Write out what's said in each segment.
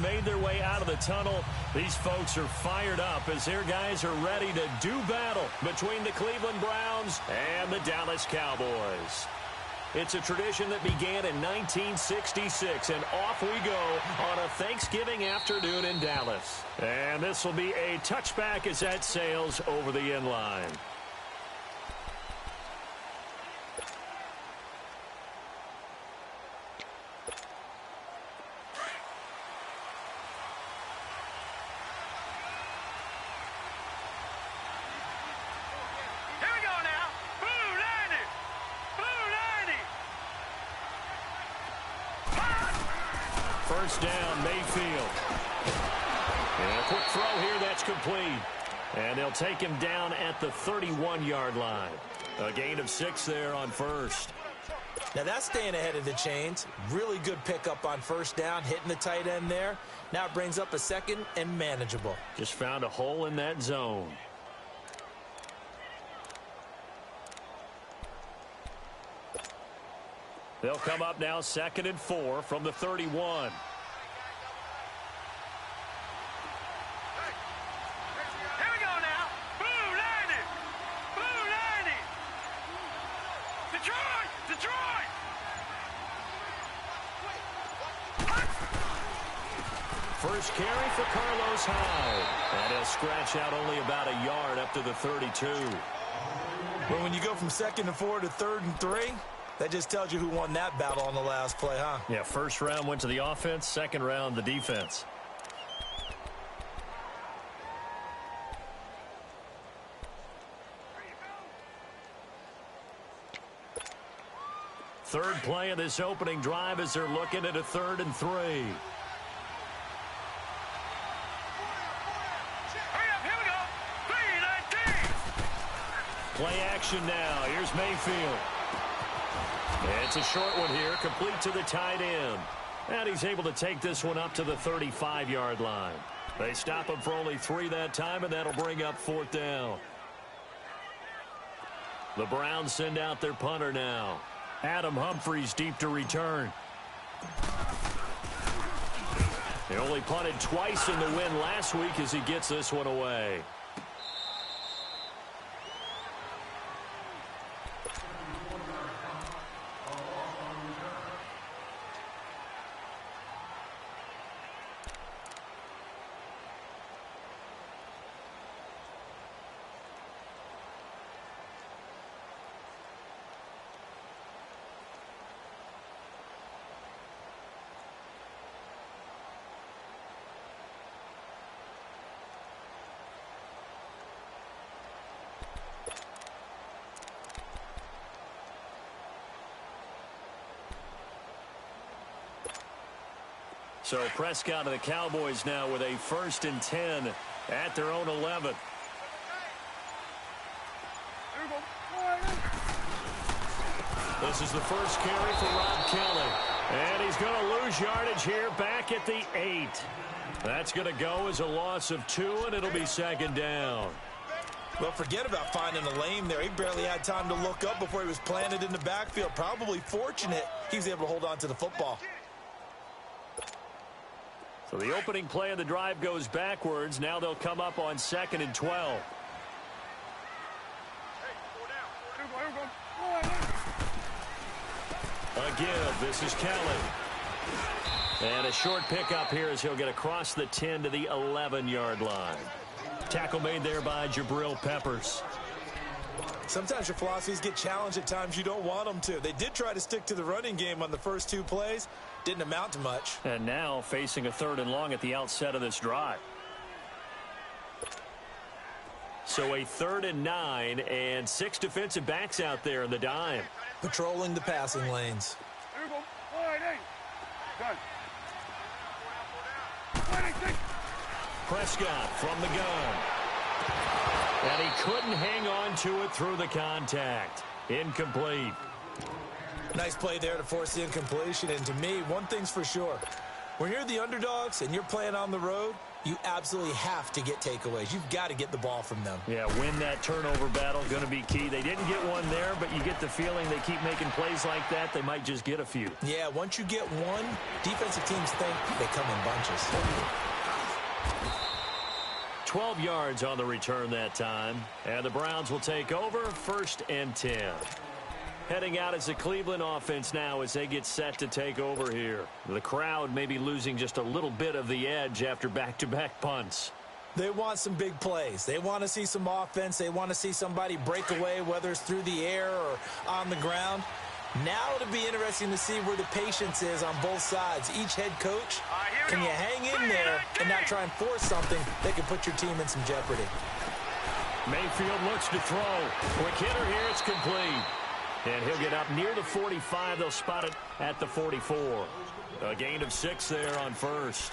made their way out of the tunnel. These folks are fired up as their guys are ready to do battle between the Cleveland Browns and the Dallas Cowboys. It's a tradition that began in 1966, and off we go on a Thanksgiving afternoon in Dallas. And this will be a touchback as that sails over the end line. First down, Mayfield. And a quick throw here, that's complete. And they'll take him down at the 31-yard line. A gain of 6 there on first. Now that's staying ahead of the chains. Really good pickup on first down, hitting the tight end there. Now it brings up a second and manageable. Just found a hole in that zone. They'll come up now 2nd and 4 from the 31. First carry for Carlos Hyde. And he'll scratch out only about a yard up to the 32. But when you go from 2nd and 4 to 3rd and 3, that just tells you who won that battle on the last play, huh? Yeah, first round went to the offense, second round the defense. Third play of this opening drive as they're looking at a 3rd and 3. Play action now. Here's Mayfield. It's a short one here, complete to the tight end. And he's able to take this one up to the 35-yard line. They stop him for only 3 that time, and that'll bring up 4th down. The Browns send out their punter now. Adam Humphries deep to return. He only punted twice in the win last week as he gets this one away. So Prescott and the Cowboys now with a 1st and 10 at their own 11. This is the first carry for Rob Kelly. And he's going to lose yardage here back at the 8. That's going to go as a loss of 2, and it'll be 2nd down. Well, forget about finding a lane there. He barely had time to look up before he was planted in the backfield. Probably fortunate he was able to hold on to the football. So the opening play of the drive goes backwards. Now they'll come up on 2nd and 12. A give. This is Kelly. And a short pickup here as he'll get across the 10 to the 11-yard line. Tackle made there by Jabril Peppers. Sometimes your philosophies get challenged at times you don't want them to. They did try to stick to the running game on the first 2 plays. Didn't amount to much. And now facing a 3rd and long at the outset of this drive. So a 3rd and 9 and 6 defensive backs out there in the dime. Patrolling the passing lanes. Prescott from the gun. And he couldn't hang on to it through the contact. Incomplete. Nice play there to force the incompletion. And to me, one thing's for sure. When you're the underdogs and you're playing on the road, You absolutely have to get takeaways. You've got to get the ball from them. Yeah, win that turnover battle, going to be key. They didn't get one there, but you get the feeling they keep making plays like that, they might just get a few. Yeah, once you get one, defensive teams think they come in bunches. 12 yards on the return that time, and the Browns will take over 1st and 10. Heading out as the Cleveland offense now as they get set to take over here. The crowd may be losing just a little bit of the edge after back-to-back punts. They want some big plays. They want to see some offense. They want to see somebody break away, whether it's through the air or on the ground. Now it'll be interesting to see where the patience is on both sides. Each head coach, can you hang in there and not try and force something that can put your team in some jeopardy? Mayfield looks to throw. Quick hitter here, it's complete. And he'll get up near the 45. They'll spot it at the 44. A gain of 6 there on 1st.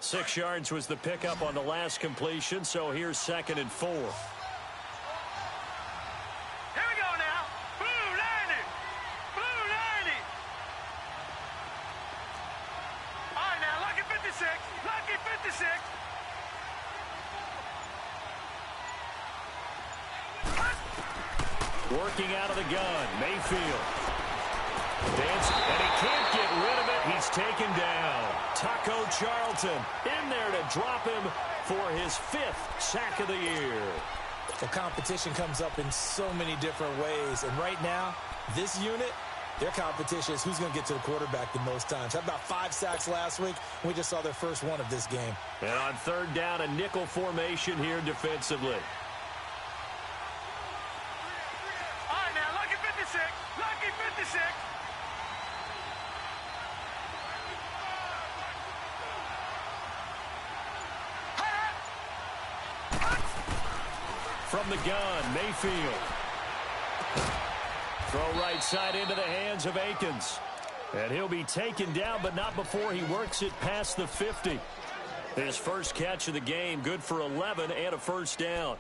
Six yards was the pickup on the last completion, so here's 2nd and 4. Working out of the gun, Mayfield. Dancing, and he can't get rid of it. He's taken down. Taco Charlton in there to drop him for his 5th sack of the year. The competition comes up in so many different ways, and right now, this unit, their competition is who's going to get to the quarterback the most times. Had about 5 sacks last week. We just saw their first one of this game. And on 3rd down, a nickel formation here defensively. From the gun, Mayfield. Throw right side into the hands of Akins. And he'll be taken down, but not before he works it past the 50. His first catch of the game, good for 11 and a 1st down.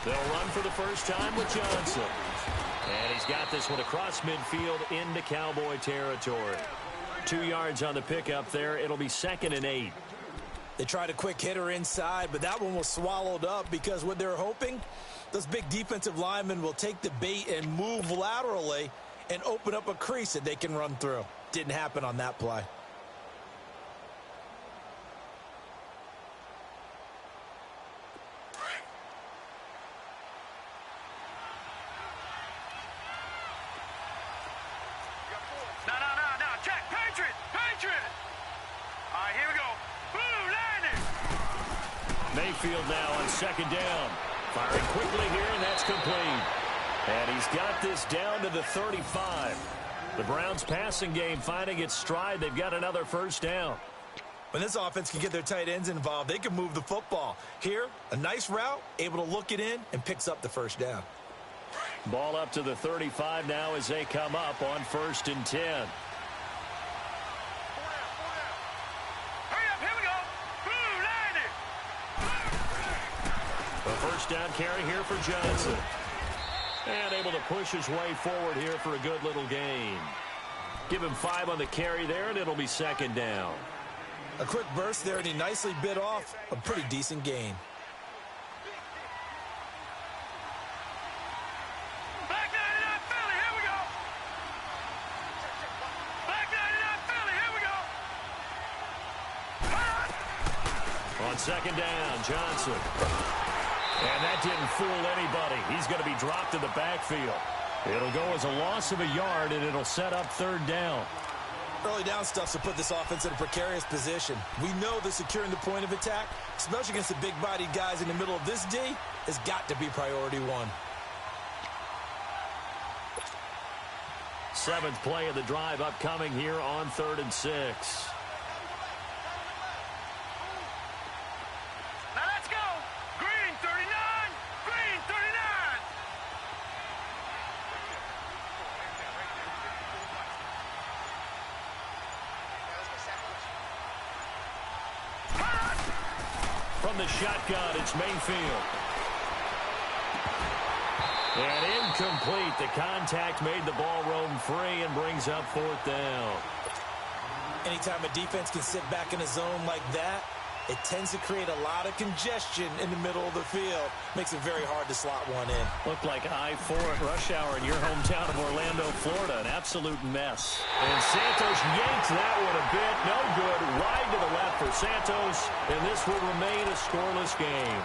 They'll run for the first time with Johnson. And he's got this one across midfield into Cowboy territory. 2 yards on the pickup there. It'll be 2nd and 8. They tried a quick hitter inside, but that one was swallowed up because what they're hoping, those big defensive linemen will take the bait and move laterally and open up a crease that they can run through. Didn't happen on that play. Mayfield now on 2nd down. Firing quickly here, and that's complete. And he's got this down to the 35. The Browns passing game finding its stride. They've got another 1st down. When this offense can get their tight ends involved, they can move the football. Here, a nice route, able to look it in, and picks up the 1st down. Ball up to the 35 now as they come up on 1st and 10. First down carry here for Johnson. And able to push his way forward here for a good little gain. Give him 5 on the carry there, and it'll be 2nd down. A quick burst there, and he nicely bit off a pretty decent gain. Back 99 Philly, here we go. Back 99 Philly, here we go. On 2nd down, Johnson. And that didn't fool anybody. He's going to be dropped in the backfield. It'll go as a loss of a yard, and it'll set up 3rd down. Early down stuff to put this offense in a precarious position. We know that securing the point of attack, especially against the big-bodied guys in the middle of this D, has got to be priority 1. seventh play of the drive upcoming here on 3rd and 6. Now let's go. Green 39. Green 39. From the shotgun, it's Mayfield. And incomplete. The contact made the ball roam free and brings up 4th down. Anytime a defense can sit back in a zone like that, it tends to create a lot of congestion in the middle of the field. Makes it very hard to slot one in. Looked like I-4 at rush hour in your hometown of Orlando, Florida. An absolute mess. And Santos yanks that one a bit. No good. Wide to the left for Santos. And this will remain a scoreless game.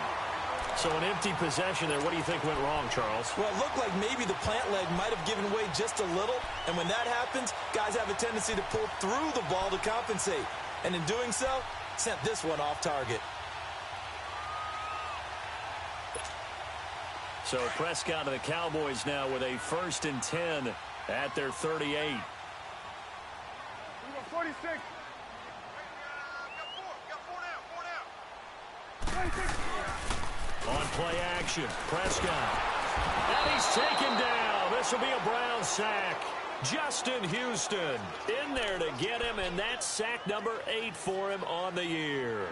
So an empty possession there. What do you think went wrong, Charles? Well, it looked like maybe the plant leg might have given way just a little. And when that happens, guys have a tendency to pull through the ball to compensate. And in doing so, sent this one off target. So Prescott and the Cowboys now with a 1st and 10 at their 38. 46. On play action, Prescott. And he's taken down. This will be a Brown sack. Justin Houston in there to get him, and that's sack number 8 for him on the year.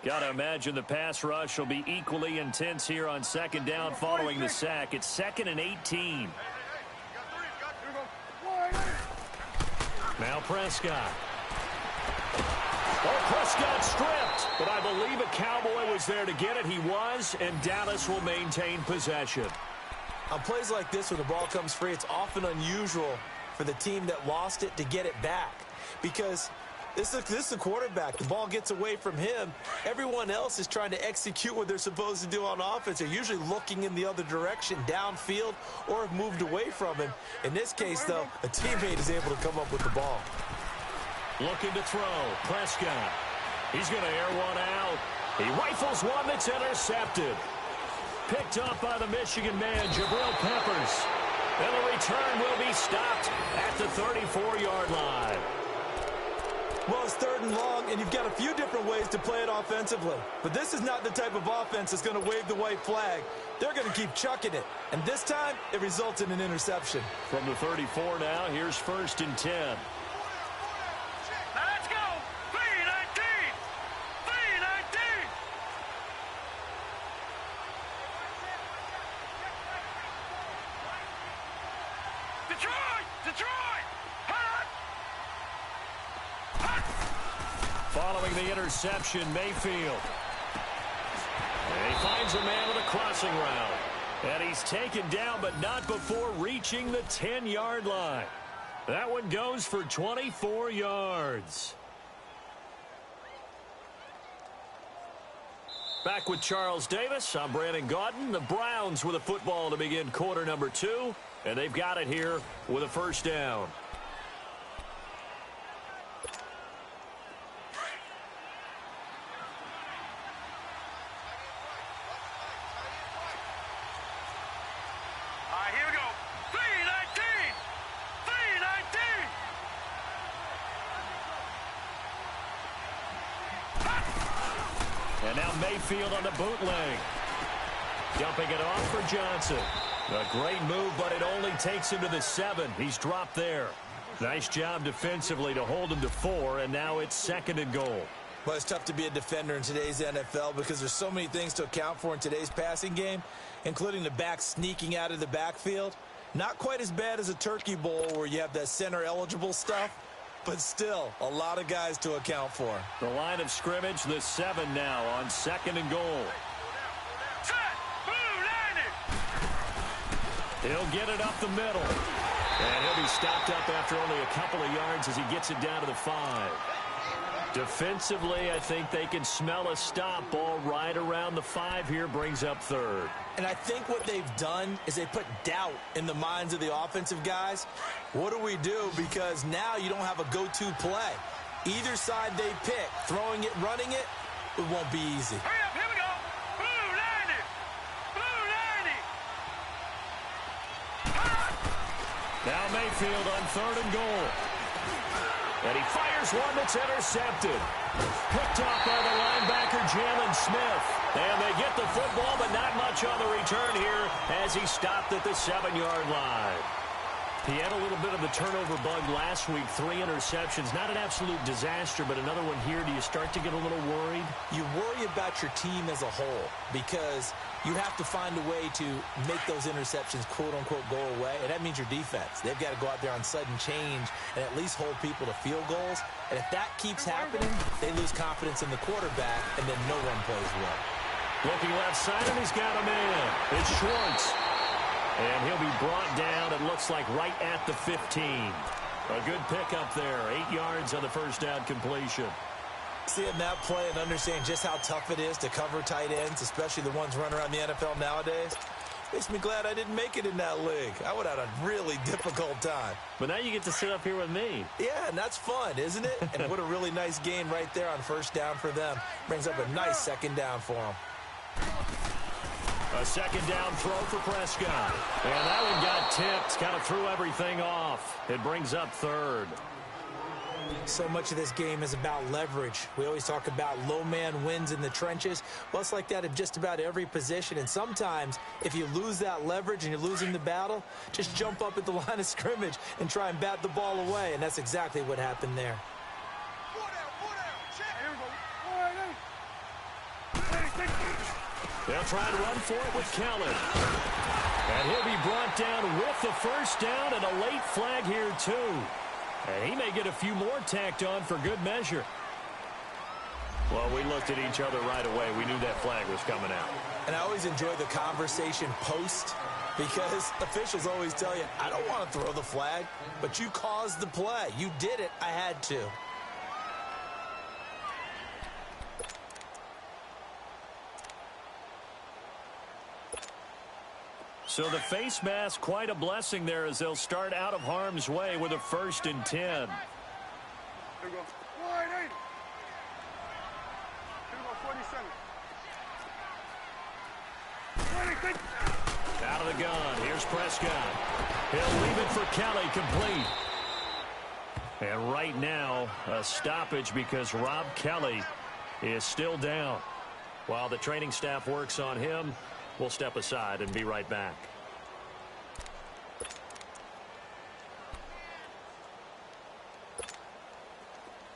Got to imagine the pass rush will be equally intense here on 2nd down following the sack. It's 2nd and 18. Now Prescott. Oh, Prescott stripped, but I believe a Cowboy was there to get it. He was, and Dallas will maintain possession. On plays like this, when the ball comes free, it's often unusual for the team that lost it to get it back. Because this is the quarterback. The ball gets away from him. Everyone else is trying to execute what they're supposed to do on offense. They're usually looking in the other direction, downfield, or have moved away from him. In this case, though, a teammate is able to come up with the ball. Looking to throw. Prescott. He's going to air one out. He rifles one that's intercepted. Picked up by the Michigan man, Jabril Peppers. And the return will be stopped at the 34-yard line. Well, it's 3rd and long, and you've got a few different ways to play it offensively. But this is not the type of offense that's going to wave the white flag. They're going to keep chucking it. And this time, it results in an interception. From the 34 now, here's 1st and 10. Now let's go. 3-19. 3-19. Detroit. Detroit. Hot. Following the interception, Mayfield. And he finds a man with a crossing route. And he's taken down, but not before reaching the 10-yard line. That one goes for 24 yards. Back with Charles Davis. I'm Brandon Gaudin. The Browns with a football to begin quarter number 2. And they've got it here with a 1st down. Here we go. 3-19. 3-19. And now Mayfield on the bootleg. Dumping it off for Johnson. A great move, but it only takes him to the 7. He's dropped there. Nice job defensively to hold him to 4, and now it's 2nd and goal. Well, it's tough to be a defender in today's NFL because there's so many things to account for in today's passing game, including the back sneaking out of the backfield. Not quite as bad as a Turkey Bowl where you have that center-eligible stuff, but still a lot of guys to account for. The line of scrimmage, the 7 now on 2nd and goal. Set. Blue 90. He'll get it up the middle. And he'll be stopped up after only a couple of yards as he gets it down to the 5. Defensively, I think they can smell a stop. Ball right around the 5 here, brings up 3rd. And I think what they've done is they put doubt in the minds of the offensive guys. What do we do? Because now you don't have a go-to play. Either side they pick, throwing it, running it, it won't be easy. Hurry up, here we go. Blue 90. Blue 90. Now Mayfield on 3rd and goal. And he fires one that's intercepted. Picked off by the linebacker, Jalen Smith. And they get the football, but not much on the return here as he stopped at the 7-yard line. He had a little bit of a turnover bug last week, 3 interceptions. Not an absolute disaster, but another one here. Do you start to get a little worried? You worry about your team as a whole because you have to find a way to make those interceptions, quote-unquote, go away, and that means your defense. They've got to go out there on sudden change and at least hold people to field goals. And if that keeps happening, they lose confidence in the quarterback, and then no one plays well. Looking left side, and he's got a man. It's Schwartz. And he'll be brought down, it looks like, right at the 15. A good pickup there. 8 yards on the first down completion. Seeing that play and understand just how tough it is to cover tight ends, especially the ones running around the NFL nowadays, makes me glad I didn't make it in that league. I would have had a really difficult time. But now you get to sit up here with me. Yeah, and that's fun, isn't it? And what a really nice gain right there on first down for them. Brings up a nice second down for them. A second down throw for Prescott. And that one got tipped. Kind of threw everything off. It brings up 3rd. So much of this game is about leverage. We always talk about low man wins in the trenches. Well, it's like that in just about every position. And sometimes, if you lose that leverage and you're losing the battle, just jump up at the line of scrimmage and try and bat the ball away. And that's exactly what happened there. They'll try to run for it with Kelly. And he'll be brought down with the first down and a late flag here, too. And he may get a few more tacked on for good measure. Well, we looked at each other right away. We knew that flag was coming out. And I always enjoy the conversation post because officials always tell you, I don't want to throw the flag, but you caused the play. You did it. I had to. So the face mask, quite a blessing there as they'll start out of harm's way with a 1st and 10. Here we go. Wide 80. Here we go, 47. 26. Out of the gun. Here's Prescott. He'll leave it for Kelly, complete. And right now, a stoppage because Rob Kelly is still down. While the training staff works on him, we'll step aside and be right back.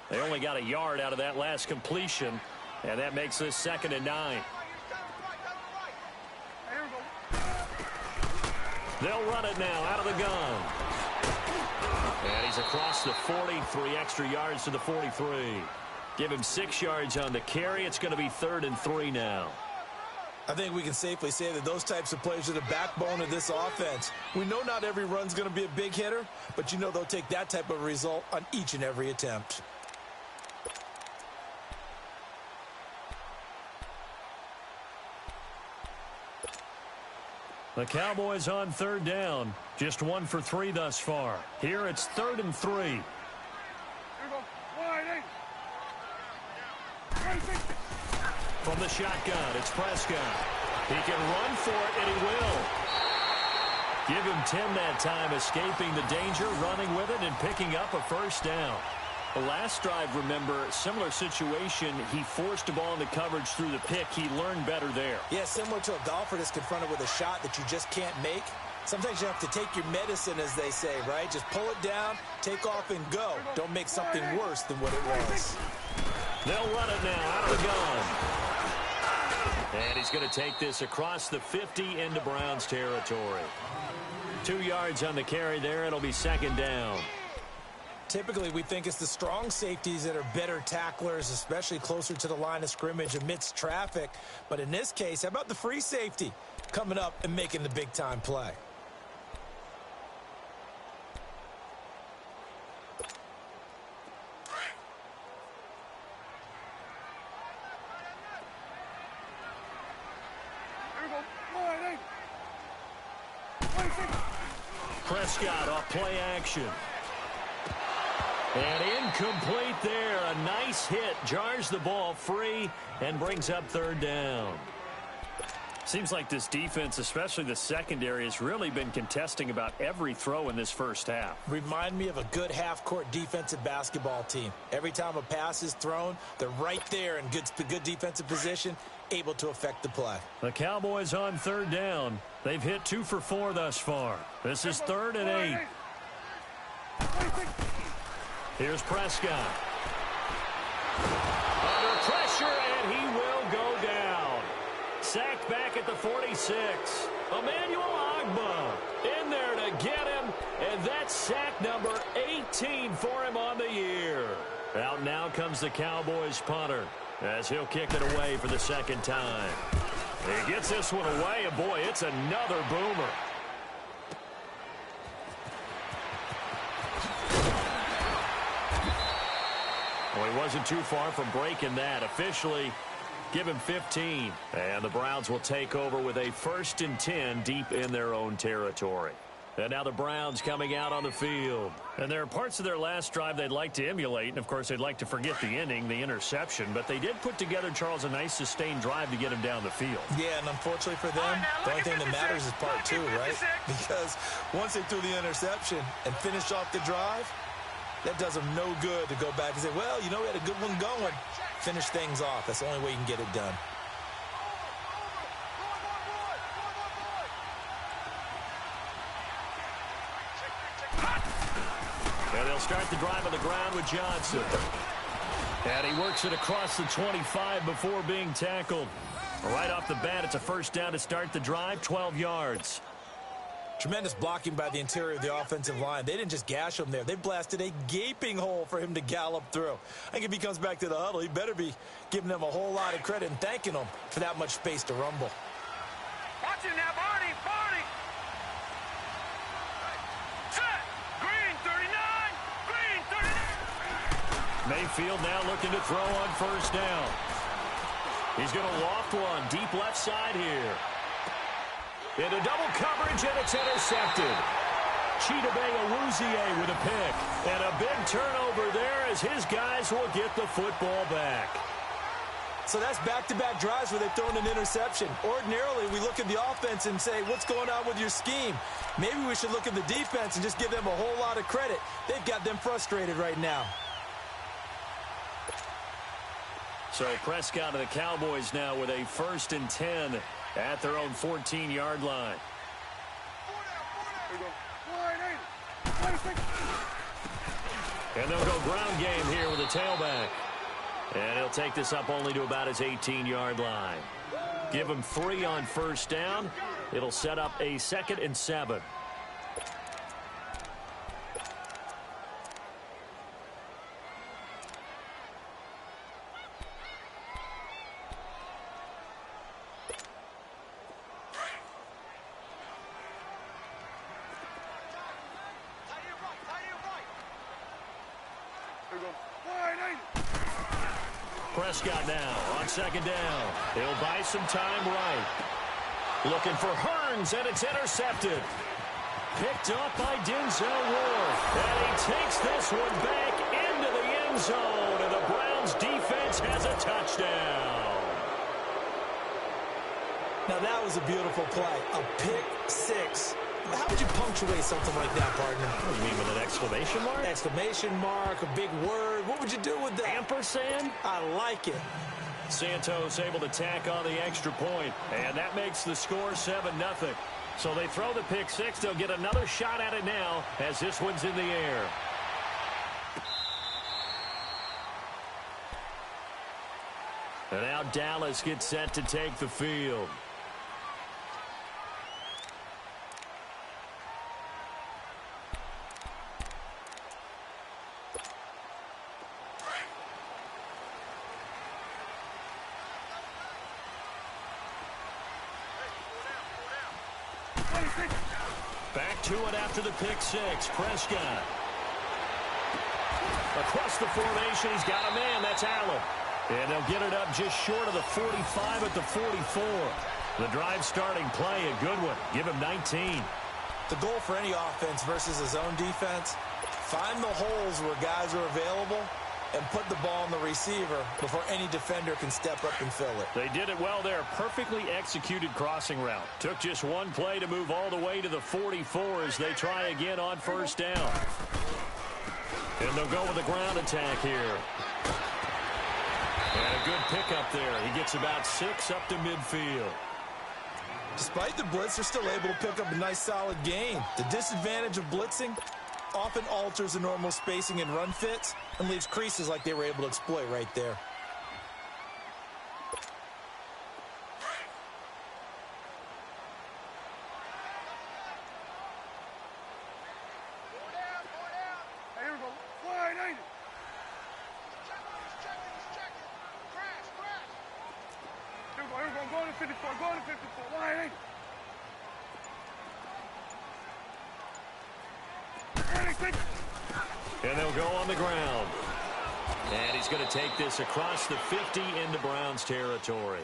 They only got a yard out of that last completion, and that makes this 2nd and 9. They'll run it now out of the gun. And he's across the 40, 3 extra yards to the 43. Give him 6 yards on the carry. It's going to be 3rd and 3 now. I think we can safely say that those types of plays are the backbone of this offense. We know not every run's going to be a big hitter, but you know they'll take that type of result on each and every attempt. The Cowboys on 3rd down. Just 1 for 3 thus far. Here it's 3rd and 3. Here we go. Wide 80. 26. From the shotgun, it's Prescott. He can run for it, and he will. Give him 10 that time, escaping the danger, running with it, and picking up a first down. The last drive, remember, similar situation. He forced a ball into coverage through the pick. He learned better there. Yeah, similar to a golfer that's confronted with a shot that you just can't make. Sometimes you have to take your medicine, as they say, right? Just pull it down, take off, and go. Don't make something worse than what it was. They'll run it now out of the gun. And he's going to take this across the 50 into Browns territory. 2 yards on the carry there. It'll be 2nd down. Typically, we think it's the strong safeties that are better tacklers, especially closer to the line of scrimmage amidst traffic. But in this case, how about the free safety coming up and making the big-time play? Prescott off play action. And incomplete there. A nice hit. Jars the ball free and brings up third down. Seems like this defense, especially the secondary, has really been contesting about every throw in this first half. Remind me of a good half-court defensive basketball team. Every time a pass is thrown, they're right there in good defensive position, able to affect the play. The Cowboys on third down. They've hit 2 for 4 thus far. This is 3rd and 8. Here's Prescott. Under pressure, and he will go down. Sacked back at the 46. Emmanuel Ogbah in there to get him, and that's sack number 18 for him on the year. Out now comes the Cowboys punter as he'll kick it away for the second time. He gets this one away, and boy, it's another boomer. Well, he wasn't too far from breaking that. Officially, give him 15. And the Browns will take over with a 1st and 10 deep in their own territory. And now the Browns coming out on the field. And there are parts of their last drive they'd like to emulate. And, of course, they'd like to forget the inning, the interception. But they did put together, Charles, a nice sustained drive to get him down the field. Yeah, and unfortunately for them, the only thing that matters is part 2, right? Because once they threw the interception and finished off the drive, that does them no good to go back and say, well, you know, we had a good one going. Finish things off. That's the only way you can get it done. And they'll start the drive on the ground with Johnson. And he works it across the 25 before being tackled. Right off the bat, it's a first down to start the drive, 12 yards. Tremendous blocking by the interior of the offensive line. They didn't just gash him there. They blasted a gaping hole for him to gallop through. I think if he comes back to the huddle, he better be giving them a whole lot of credit and thanking them for that much space to rumble. Watch it now, Barney, Barney. Set. Green 39. Green 39. Mayfield now looking to throw on first down. He's going to loft one deep left side here. Into double coverage, and it's intercepted. Chidobe Awuzie with a pick. And a big turnover there as his guys will get the football back. So that's back-to-back drives where they've thrown an interception. Ordinarily, we look at the offense and say, what's going on with your scheme? Maybe we should look at the defense and just give them a whole lot of credit. They've got them frustrated right now. So Prescott and the Cowboys now with a 1st and 10 at their own 14-yard line. And they'll go ground game here with a tailback. And he'll take this up only to about his 18-yard line. Give him 3 on first down. It'll set up a 2nd and 7. Prescott now on 2nd down. He'll buy some time right. Looking for Hearns, and it's intercepted. Picked up by Denzel Ward. And he takes this one back into the end zone, and the Browns defense has a touchdown. Now that was a beautiful play. A pick 6. How would you punctuate something like that, partner? What do you mean, with an exclamation mark? Exclamation mark, a big word. What would you do with that? Ampersand? I like it. Santos able to tack on the extra point, and that makes the score 7-0. So they throw the pick 6. They'll get another shot at it now as this one's in the air. And now Dallas gets set to take the field. Back to it after the pick 6. Prescott. Across the formation, he's got a man. That's Allen. And they'll get it up just short of the 45 at the 44. The drive starting play, a good one. Give him 19. The goal for any offense versus a zone defense, Find the holes where guys are available and put the ball on the receiver before any defender can step up and fill it. They did it well there. Perfectly executed crossing route. Took just one play to move all the way to the 44 as they try again on first down. And they'll go with a ground attack here. And a good pickup there. He gets about 6 up to midfield. Despite the blitz, they're still able to pick up a nice solid gain. The disadvantage of blitzing often alters the normal spacing and run fits and leaves creases like they were able to exploit right there. Here we go. Wide, ain't it? Here we go. Go to 54. Go to 54. Wide, ain't it? And they'll go on the ground. And he's going to take this across the 50 into Browns territory.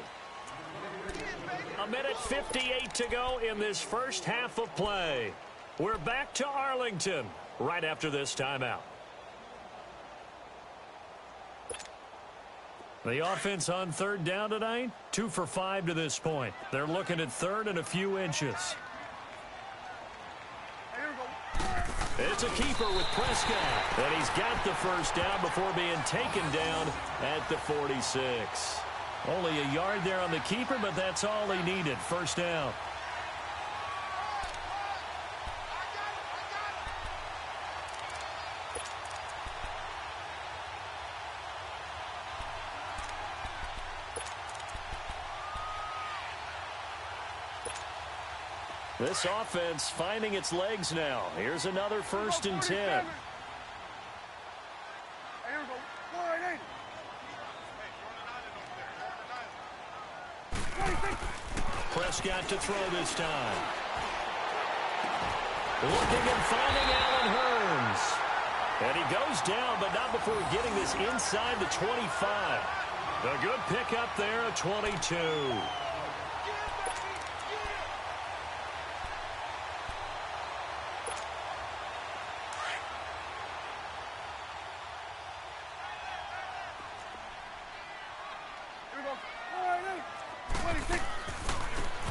1:58 to go in this first half of play. We're back to Arlington right after this timeout. The offense on third down tonight, 2 for 5 to this point. They're looking at third and a few inches. It's a keeper with Prescott, and he's got the first down before being taken down at the 46. Only a yard there on the keeper, but that's all he needed. First down. This offense finding its legs now. Here's another 1st and 10. Here we go. Wide, ain't it? Prescott to throw this time. Looking and finding Allen Hurns. And he goes down, but not before getting this inside the 25. A good pickup there, a 22.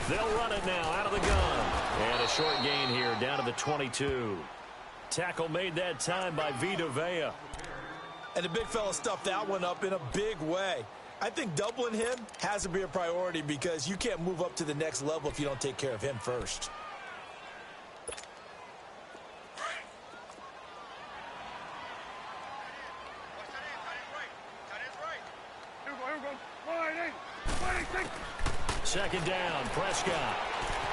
They'll run it now out of the gun. And a short gain here down to the 22. Tackle made that time by Vita Vea. And the big fella stuffed that one up in a big way. I think doubling him has to be a priority because you can't move up to the next level if you don't take care of him first. Second down, Prescott.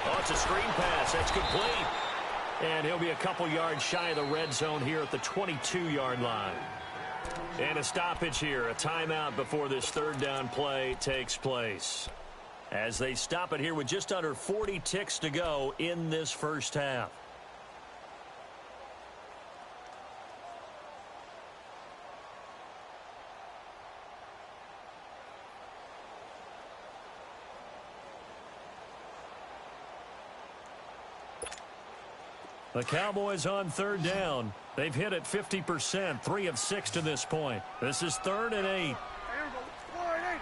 Oh, it's a screen pass. That's complete. And he'll be a couple yards shy of the red zone here at the 22-yard line. And a stoppage here, a timeout before this third down play takes place. As they stop it here with just under 40 ticks to go in this first half. The Cowboys on third down. They've hit it 50%, 3 of 6 to this point. This is 3rd and 8. Here we go. Wide, ain't it?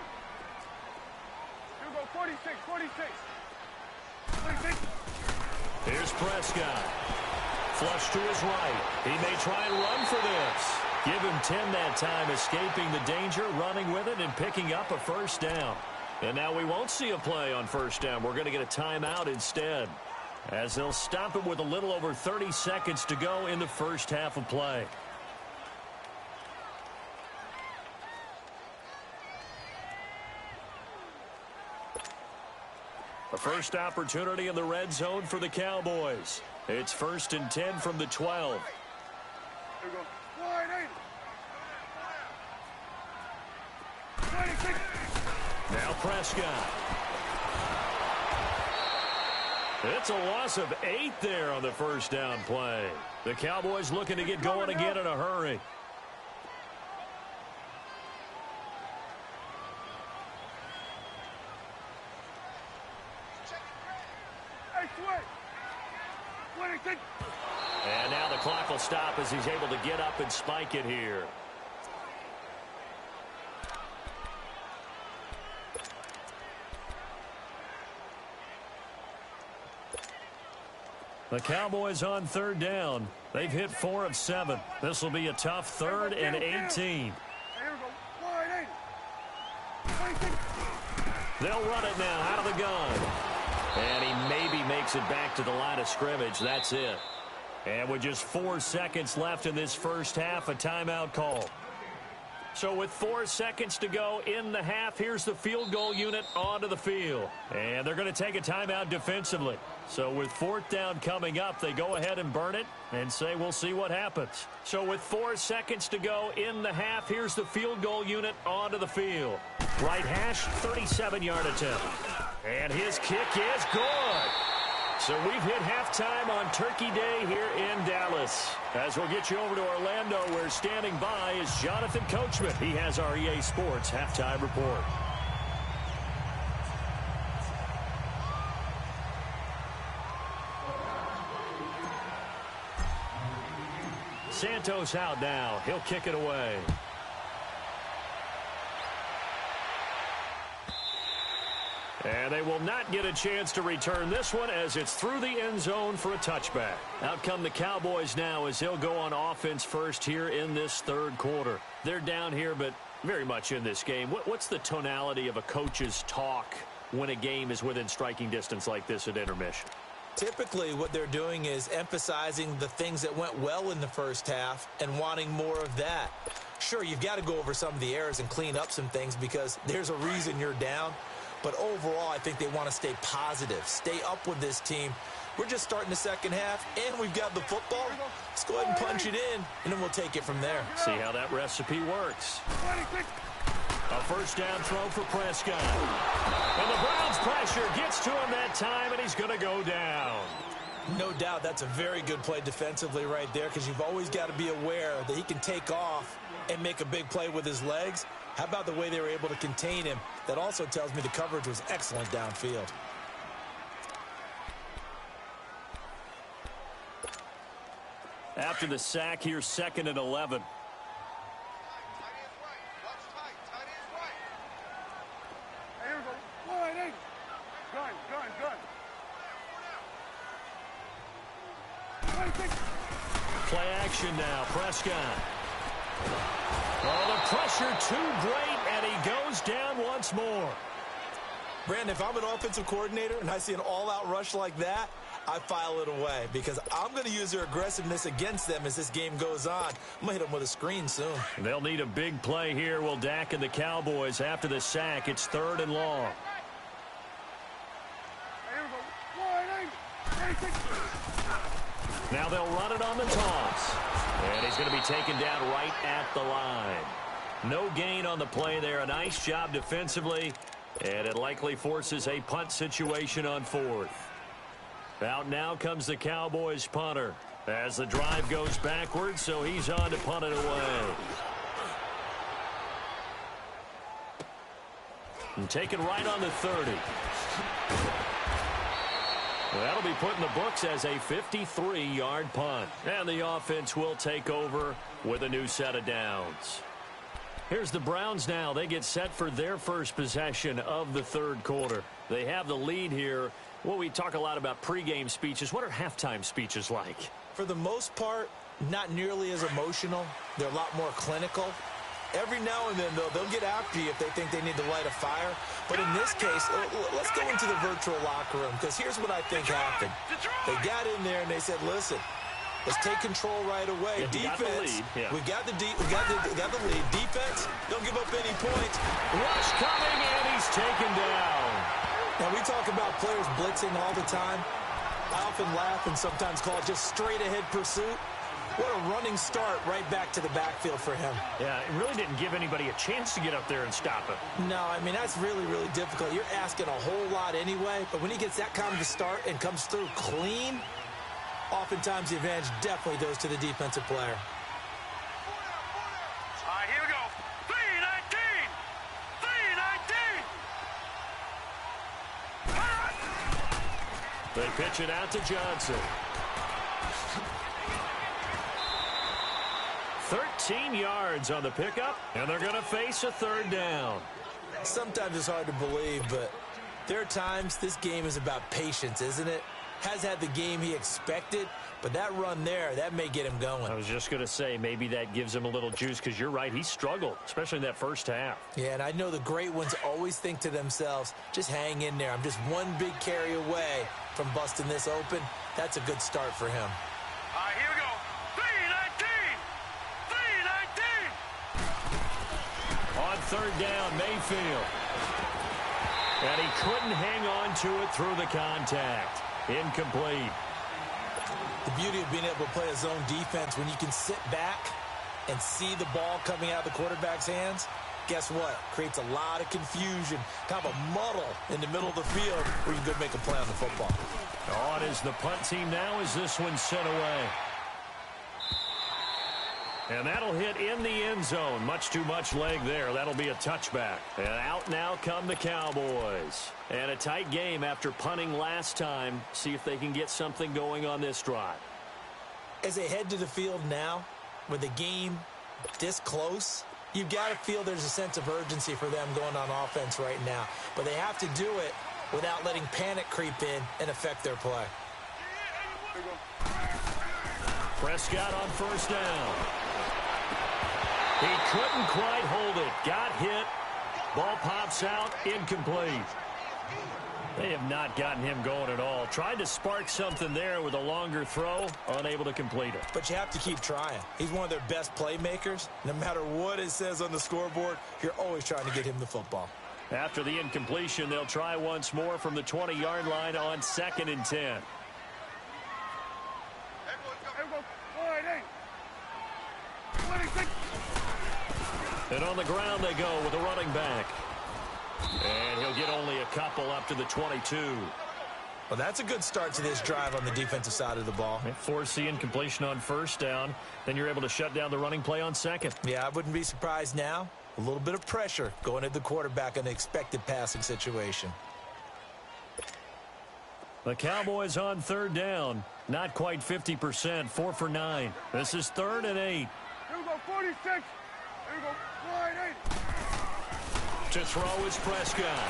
Here we go. 46, 46. 46. Here's Prescott. Flush to his right. He may try and run for this. Give him 10 that time, escaping the danger, running with it, and picking up a first down. And now we won't see a play on first down. We're going to get a timeout instead, as they'll stop it with a little over 30 seconds to go in the first half of play. The first opportunity in the red zone for the Cowboys. It's 1st and 10 from the 12. Here we go. Wide, ain't it? 26. Now Prescott. It's a loss of 8 there on the first down play. The Cowboys looking to get going again in a hurry. Hey, Sweat. 26. And now the clock will stop as he's able to get up and spike it here. The Cowboys on third down. They've hit 4 of 7. This will be a tough 3rd and 18. Here we go. Wide 26. They'll run it now out of the gun. And he maybe makes it back to the line of scrimmage. That's it. And with just 4 seconds left in this first half, a timeout call. So with 4 seconds to go in the half, here's the field goal unit onto the field. And they're going to take a timeout defensively. So with 4th down coming up, they go ahead and burn it and say we'll see what happens. So with 4 seconds to go in the half, here's the field goal unit onto the field. Right hash, 37-yard attempt. And his kick is good. So we've hit halftime on Turkey Day here in Dallas. As we'll get you over to Orlando, where standing by is Jonathan Coachman. He has our EA Sports halftime report. Santos out now. He'll kick it away. And they will not get a chance to return this one as it's through the end zone for a touchback. Out come the Cowboys now as they'll go on offense first here in this 3rd quarter. They're down here, but very much in this game. What's the tonality of a coach's talk when a game is within striking distance like this at intermission? Typically, what they're doing is emphasizing the things that went well in the first half and wanting more of that. Sure, you've got to go over some of the errors and clean up some things because there's a reason you're down. But overall, I think they want to stay positive, stay up with this team. We're just starting the second half, and we've got the football. Let's go ahead and punch it in, and then we'll take it from there. See how that recipe works. 26. A first down throw for Prescott. And the Browns pressure gets to him that time, and he's going to go down. No doubt that's a very good play defensively right there because you've always got to be aware that he can take off and make a big play with his legs. How about the way they were able to contain him? That also tells me the coverage was excellent downfield. After the sack, here's 2nd and 11. Here we go. Wide 8. Gun. 26. Play action now. Prescott. Oh, the pressure too great, and he goes down once more. Brandon, if I'm an offensive coordinator and I see an all-out rush like that, I file it away because I'm going to use their aggressiveness against them as this game goes on. I'm going to hit them with a screen soon. They'll need a big play here. Will Dak and the Cowboys after the sack. It's 3rd and long. Here we go. Wide 8. 26. Now they'll run it on the toss. And he's going to be taken down right at the line. No gain on the play there. A nice job defensively. And it likely forces a punt situation on 4th. Out now comes the Cowboys punter as the drive goes backwards, so he's on to punt it away. And taken right on the 30. That'll be put in the books as a 53-yard punt. And the offense will take over with a new set of downs. Here's the Browns now. They get set for their first possession of the 3rd quarter. They have the lead here. Well, we talk a lot about pregame speeches. What are halftime speeches like? For the most part, not nearly as emotional. They're a lot more clinical. Every now and then, though, they'll get after you if they think they need to light a fire. But in this case, let's go into the virtual locker room because here's what I think happened. They got in there and they said, listen, let's take control right away. Defense, we got the lead. Defense, don't give up any points. Rush coming, and he's taken down. Now, we talk about players blitzing all the time. I often laugh and sometimes call it just straight-ahead pursuit. What a running start right back to the backfield for him. Yeah, it really didn't give anybody a chance to get up there and stop him. No, I mean, that's really, really difficult. You're asking a whole lot anyway, but when he gets that kind of a start and comes through clean, oftentimes the advantage definitely goes to the defensive player. All right, here we go. 3-19. 3-19. They pitch it out to Johnson. 13 yards on the pickup, and they're going to face a third down. Sometimes it's hard to believe, but there are times this game is about patience, isn't it? Has had the game he expected, but that run there, that may get him going. I was just going to say, maybe that gives him a little juice, because you're right, he struggled, especially in that first half. Yeah, and I know the great ones always think to themselves, just hang in there. I'm just one big carry away from busting this open. That's a good start for him. All right, here we go. 319! 319! On third down, Mayfield. And he couldn't hang on to it through the contact. Incomplete. The beauty of being able to play a zone defense, when you can sit back and see the ball coming out of the quarterback's hands, guess what? Creates a lot of confusion, kind of a muddle in the middle of the field where you can go make a play on the football. On is the punt team now as this one's sent away. And that'll hit in the end zone. Much too much leg there. That'll be a touchback. And out now come the Cowboys. And a tight game after punting last time. See if they can get something going on this drive. As they head to the field now, with the game this close, you've got to feel there's a sense of urgency for them going on offense right now. But they have to do it without letting panic creep in and affect their play. Prescott on first down. He couldn't quite hold it. Got hit. Ball pops out. Incomplete. They have not gotten him going at all. Tried to spark something there with a longer throw. Unable to complete it. But you have to keep trying. He's one of their best playmakers. No matter what it says on the scoreboard, you're always trying to get him the football. After the incompletion, they'll try once more from the 20-yard line on 2nd and 10. And on the ground they go with a running back. And he'll get only a couple up to the 22. Well, that's a good start to this drive on the defensive side of the ball. Force the incompletion on first down. Then you're able to shut down the running play on second. Yeah, I wouldn't be surprised now. A little bit of pressure going at the quarterback in an expected passing situation. The Cowboys on third down. Not quite 50%. 4 for 9. This is 3rd and 8. Here we go, 46. Here we go, 48. To throw is Prescott.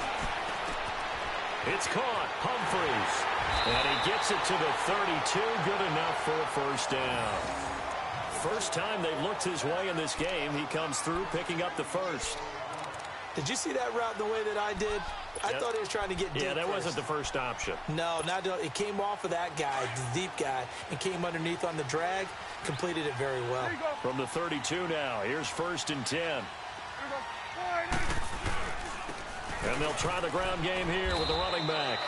It's caught. Humphries. And he gets it to the 32. Good enough for a first down. First time they've looked his way in this game. He comes through picking up the first. Did you see that route the way that I did? I thought he was trying to get deep. Yeah, that first. wasn't the first option. No, it came off of that guy, the deep guy, and came underneath on the drag. Completed it very well. From the 32 now. Here's 1st and 10. Here we go, 48. And they'll try the ground game here with the running back.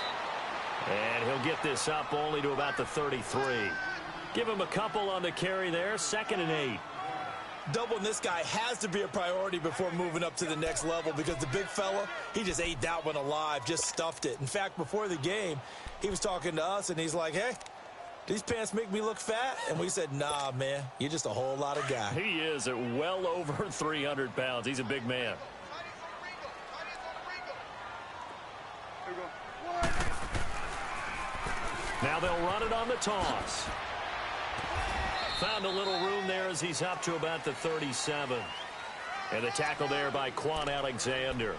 And he'll get this up only to about the 33. Give him a couple on the carry there. 2nd and 8. Doubling this guy has to be a priority before moving up to the next level because the big fella, he just ate that one alive, just stuffed it. In fact, before the game, he was talking to us, and he's like, hey, these pants make me look fat? And we said, nah, man, you're just a whole lot of guy. He is at well over 300 pounds. He's a big man. Here we go. Now they'll run it on the toss. Found a little room there as he's up to about the 37. And the tackle there by Quan Alexander.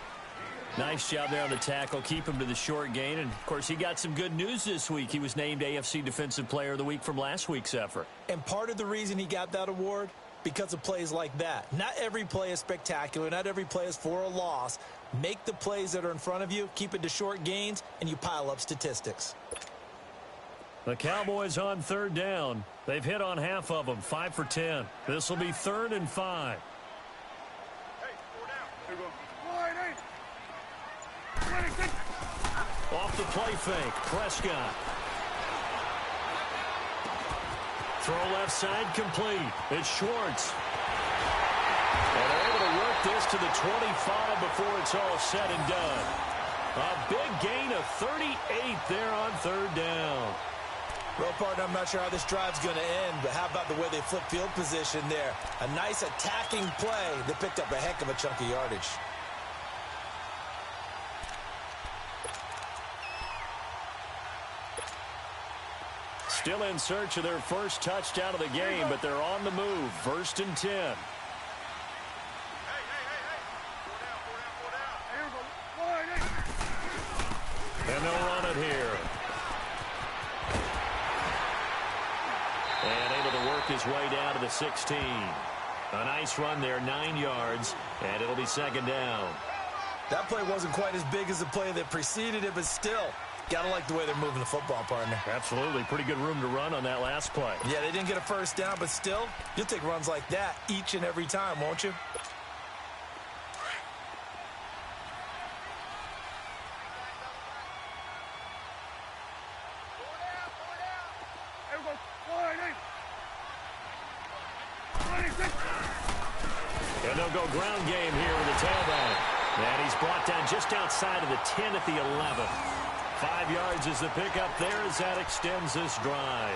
Nice job there on the tackle. Keep him to the short gain. And, of course, he got some good news this week. He was named AFC Defensive Player of the Week from last week's effort. And part of the reason he got that award, because of plays like that. Not every play is spectacular. Not every play is for a loss. Make the plays that are in front of you, keep it to short gains, and you pile up statistics. The Cowboys on third down. They've hit on half of them, 5 for 10. This will be 3rd and 5. Hey, 4 down. Here we go. 48. 26. Off the play fake, Prescott. Throw left side complete. It's Schwartz. And they're able to work this to the 25 before it's all said and done. A big gain of 38 there on third down. Well, partner, I'm not sure how this drive's going to end, but how about the way they flip field position there? A nice attacking play that picked up a heck of a chunk of yardage. Still in search of their first touchdown of the game, but they're on the move. 1st and 10. And they'll run it here. And able to work his way down to the 16. A nice run there, 9 yards, and it'll be 2nd down. That play wasn't quite as big as the play that preceded it, but still, got to like the way they're moving the football, partner. Absolutely. Pretty good room to run on that last play. Yeah, they didn't get a first down, but still, you'll take runs like that each and every time, won't you? And they'll go ground game here with the tailback. And he's brought down just outside of the 10 at the 11. 5 yards is the pickup there as that extends this drive.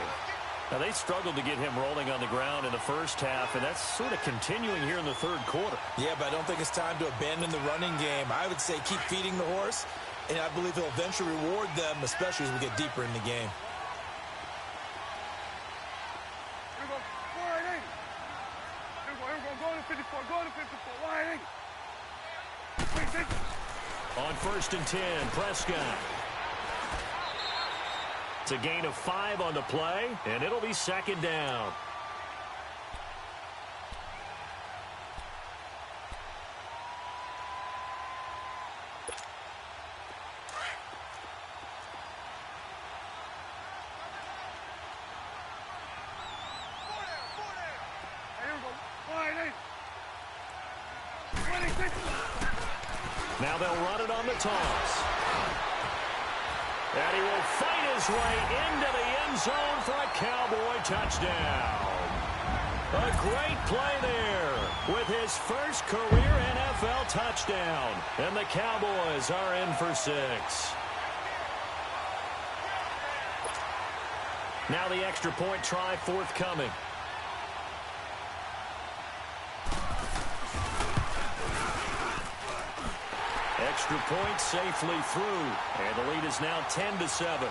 Now, they struggled to get him rolling on the ground in the first half, and that's sort of continuing here in the 3rd quarter. Yeah, but I don't think it's time to abandon the running game. I would say keep feeding the horse, and I believe he'll eventually reward them, especially as we get deeper in the game. On 1st and 10, Prescott. It's a gain of 5 on the play, and it'll be 2nd down. Now they'll run it on the toss. And he will fight his way into the end zone for a Cowboy touchdown. A great play there with his first career NFL touchdown. And the Cowboys are in for 6. Now the extra point try forthcoming. Extra point safely through, and the lead is now 10-7.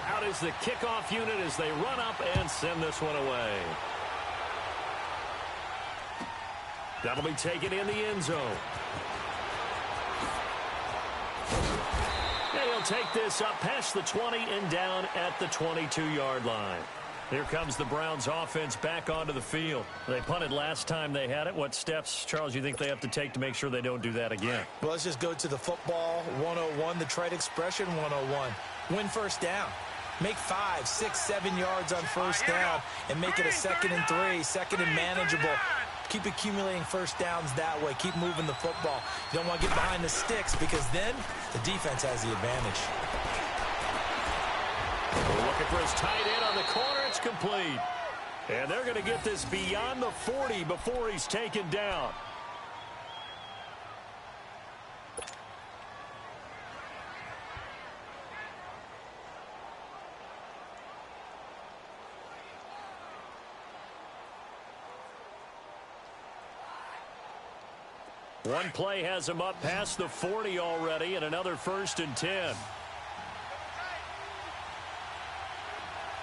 Out is the kickoff unit as they run up and send this one away. That'll be taken in the end zone. And he'll take this up past the 20 and down at the 22-yard line. Here comes the Browns offense back onto the field. They punted last time they had it. What steps, Charles, you think they have to take to make sure they don't do that again? Well, let's just go to the football 101, the trite expression 101. Win first down. Make 5, 6, 7 yards on first down and make it a 2nd and 3, 2nd and manageable. Keep accumulating first downs that way. Keep moving the football. You don't want to get behind the sticks because then the defense has the advantage. Looking for his tight end on the corner. It's complete. And they're going to get this beyond the 40 before he's taken down. One play has him up past the 40 already, and another 1st and 10.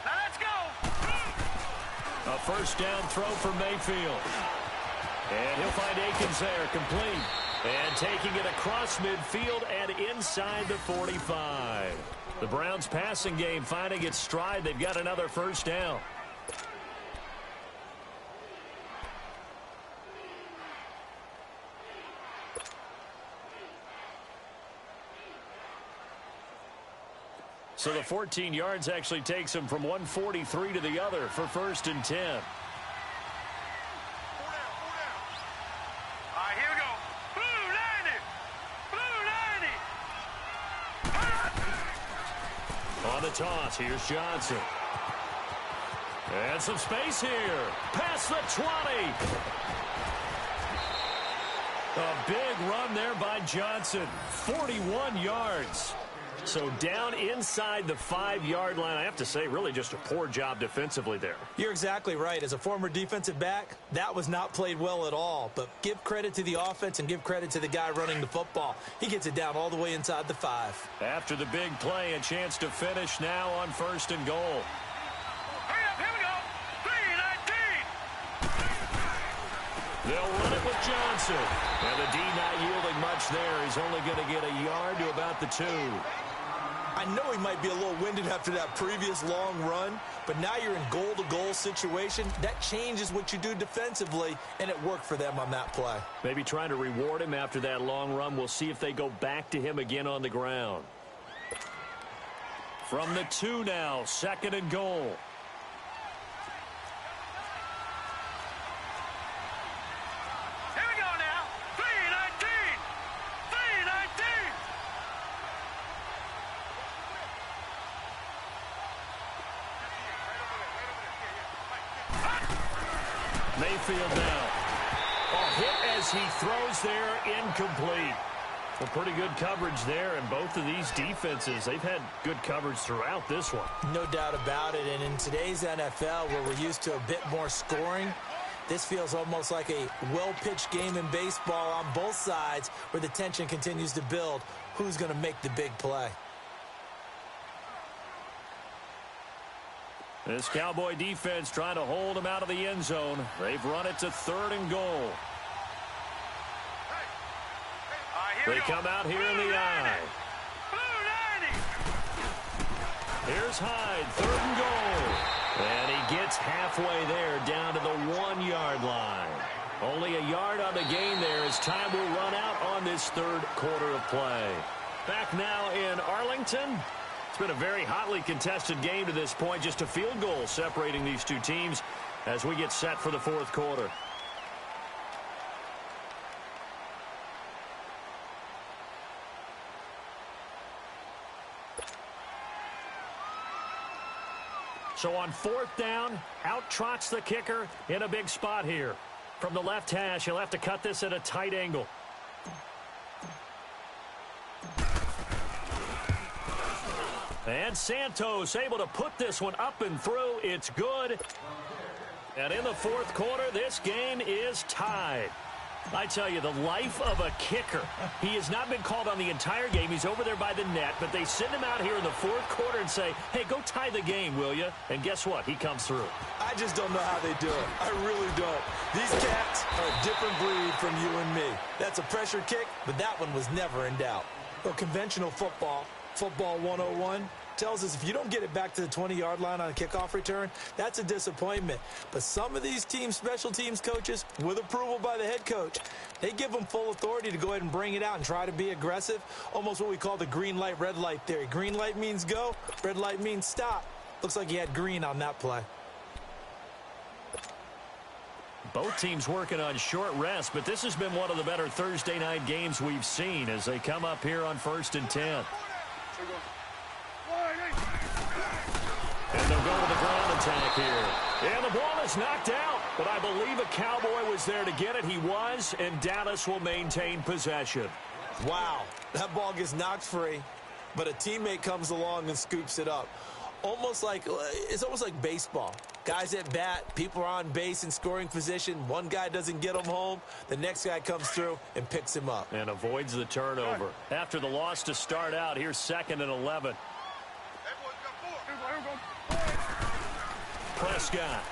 Let's go. A first down throw for Mayfield. And he'll find Akins there, complete. And taking it across midfield and inside the 45. The Browns passing game finding its stride. They've got another first down. So the 14 yards actually takes him from 143 to the other for 1st and 10. All right, here we go. Blue 90. Blue 90. On the toss, here's Johnson. And some space here. Past the 20. A big run there by Johnson. 41 yards. So down inside the 5-yard line, I have to say, really just a poor job defensively there. You're exactly right. As a former defensive back, that was not played well at all. But give credit to the offense and give credit to the guy running the football. He gets it down all the way inside the 5. After the big play, a chance to finish now on 1st and goal. Hurry up, here we go. 3-19. They'll run it with Johnson. And the D not yielding much there. He's only going to get a yard to about the 2. I know he might be a little winded after that previous long run, but now you're in goal-to-goal situation. That changes what you do defensively, and it worked for them on that play. Maybe trying to reward him after that long run. We'll see if they go back to him again on the ground. From the 2 now, 2nd and goal. Here we go now. 3-19. 3-19. Mayfield now. A hit as he throws there, incomplete. Well, pretty good coverage there, and both of these defenses, they've had good coverage throughout this one. No doubt about it, and in today's NFL, where we're used to a bit more scoring, this feels almost like a well-pitched game in baseball on both sides where the tension continues to build. Who's going to make the big play? This Cowboy defense trying to hold him out of the end zone. They've run it to 3rd and goal. They come out here in the I. Here's Hyde, 3rd and goal. And he gets halfway there down to the 1-yard line. Only a yard on the gain there as time will run out on this 3rd quarter of play. Back now in Arlington. It's been a very hotly contested game to this point. Just a field goal separating these two teams as we get set for the 4th quarter. So on 4th down, out trots the kicker in a big spot here. From the left hash, he'll have to cut this at a tight angle. And Santos able to put this one up and through. It's good. And in the 4th quarter, this game is tied. I tell you, the life of a kicker. He has not been called on the entire game. He's over there by the net, but they send him out here in the 4th quarter and say, hey, go tie the game, will you? And guess what? He comes through. I just don't know how they do it. I really don't. These cats are a different breed from you and me. That's a pressure kick, but that one was never in doubt. Well, conventional football 101, tells us if you don't get it back to the 20-yard line on a kickoff return, that's a disappointment. But some of these teams, special teams coaches, with approval by the head coach, they give them full authority to go ahead and bring it out and try to be aggressive, almost what we call the green light, red light theory. Green light means go, red light means stop. Looks like he had green on that play. Both teams working on short rest, but this has been one of the better Thursday night games we've seen as they come up here on 1st and 10. And they'll go to the ground attack here. And the ball is knocked out, but I believe a Cowboy was there to get it. He was, and Dallas will maintain possession. Wow, that ball gets knocked free, but a teammate comes along and scoops it up. It's almost like baseball. Guys at bat, people are on base in scoring position. One guy doesn't get him home. The next guy comes through and picks him up. And avoids the turnover. After the loss to start out, here's 2nd and 11. Prescott.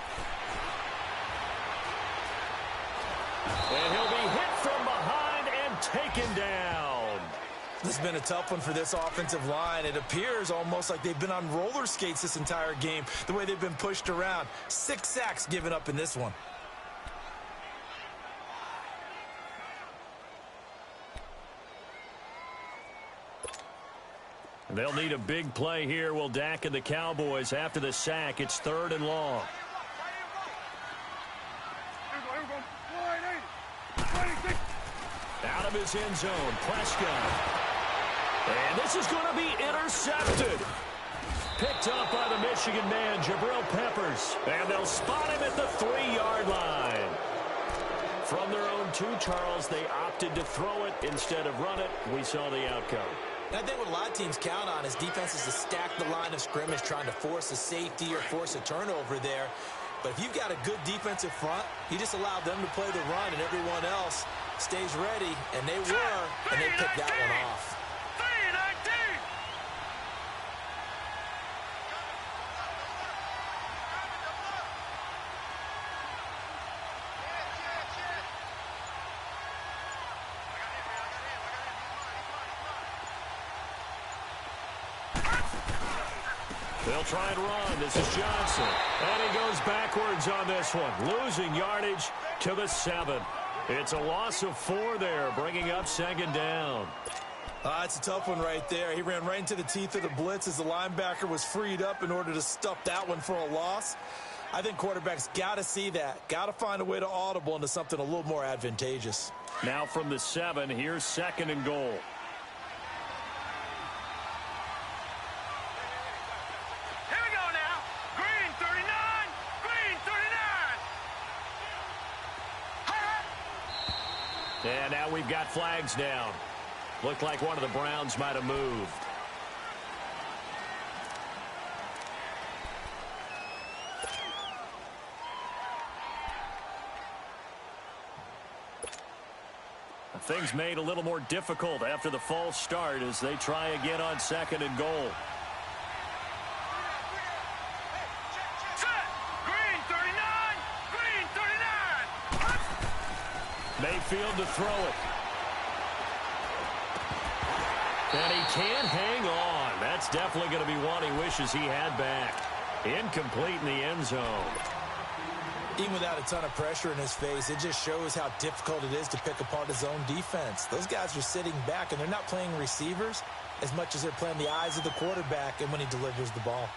And he'll be hit from behind and taken down. This has been a tough one for this offensive line. It appears almost like they've been on roller skates this entire game, the way they've been pushed around. 6 sacks given up in this one. They'll need a big play here, will Dak and the Cowboys. After the sack, it's 3rd and long. Out of his end zone, Prescott. And this is going to be intercepted. Picked up by the Michigan man, Jabril Peppers. And they'll spot him at the 3-yard line. From their own 2, Charles, they opted to throw it instead of run it. We saw the outcome. And I think what a lot of teams count on is defenses to stack the line of scrimmage, trying to force a safety or force a turnover there. But if you've got a good defensive front, you just allow them to play the run and everyone else stays ready, and they were, and they picked that one off. They'll try and run. This is Johnson. And he goes backwards on this one, losing yardage to the 7. It's a loss of 4 there, bringing up second down. It's a tough one right there. He ran right into the teeth of the blitz as the linebacker was freed up in order to stuff that one for a loss. I think quarterbacks got to see that. Got to find a way to audible into something a little more advantageous. Now from the 7, here's second and goal. And now we've got flags down. Looked like one of the Browns might have moved. Things made a little more difficult after the false start as they try again on second and goal. Mayfield to throw it. And he can't hang on. That's definitely going to be one he wishes he had back. Incomplete in the end zone. Even without a ton of pressure in his face, it just shows how difficult it is to pick apart his own defense. Those guys are sitting back, and they're not playing receivers as much as they're playing the eyes of the quarterback and when he delivers the ball.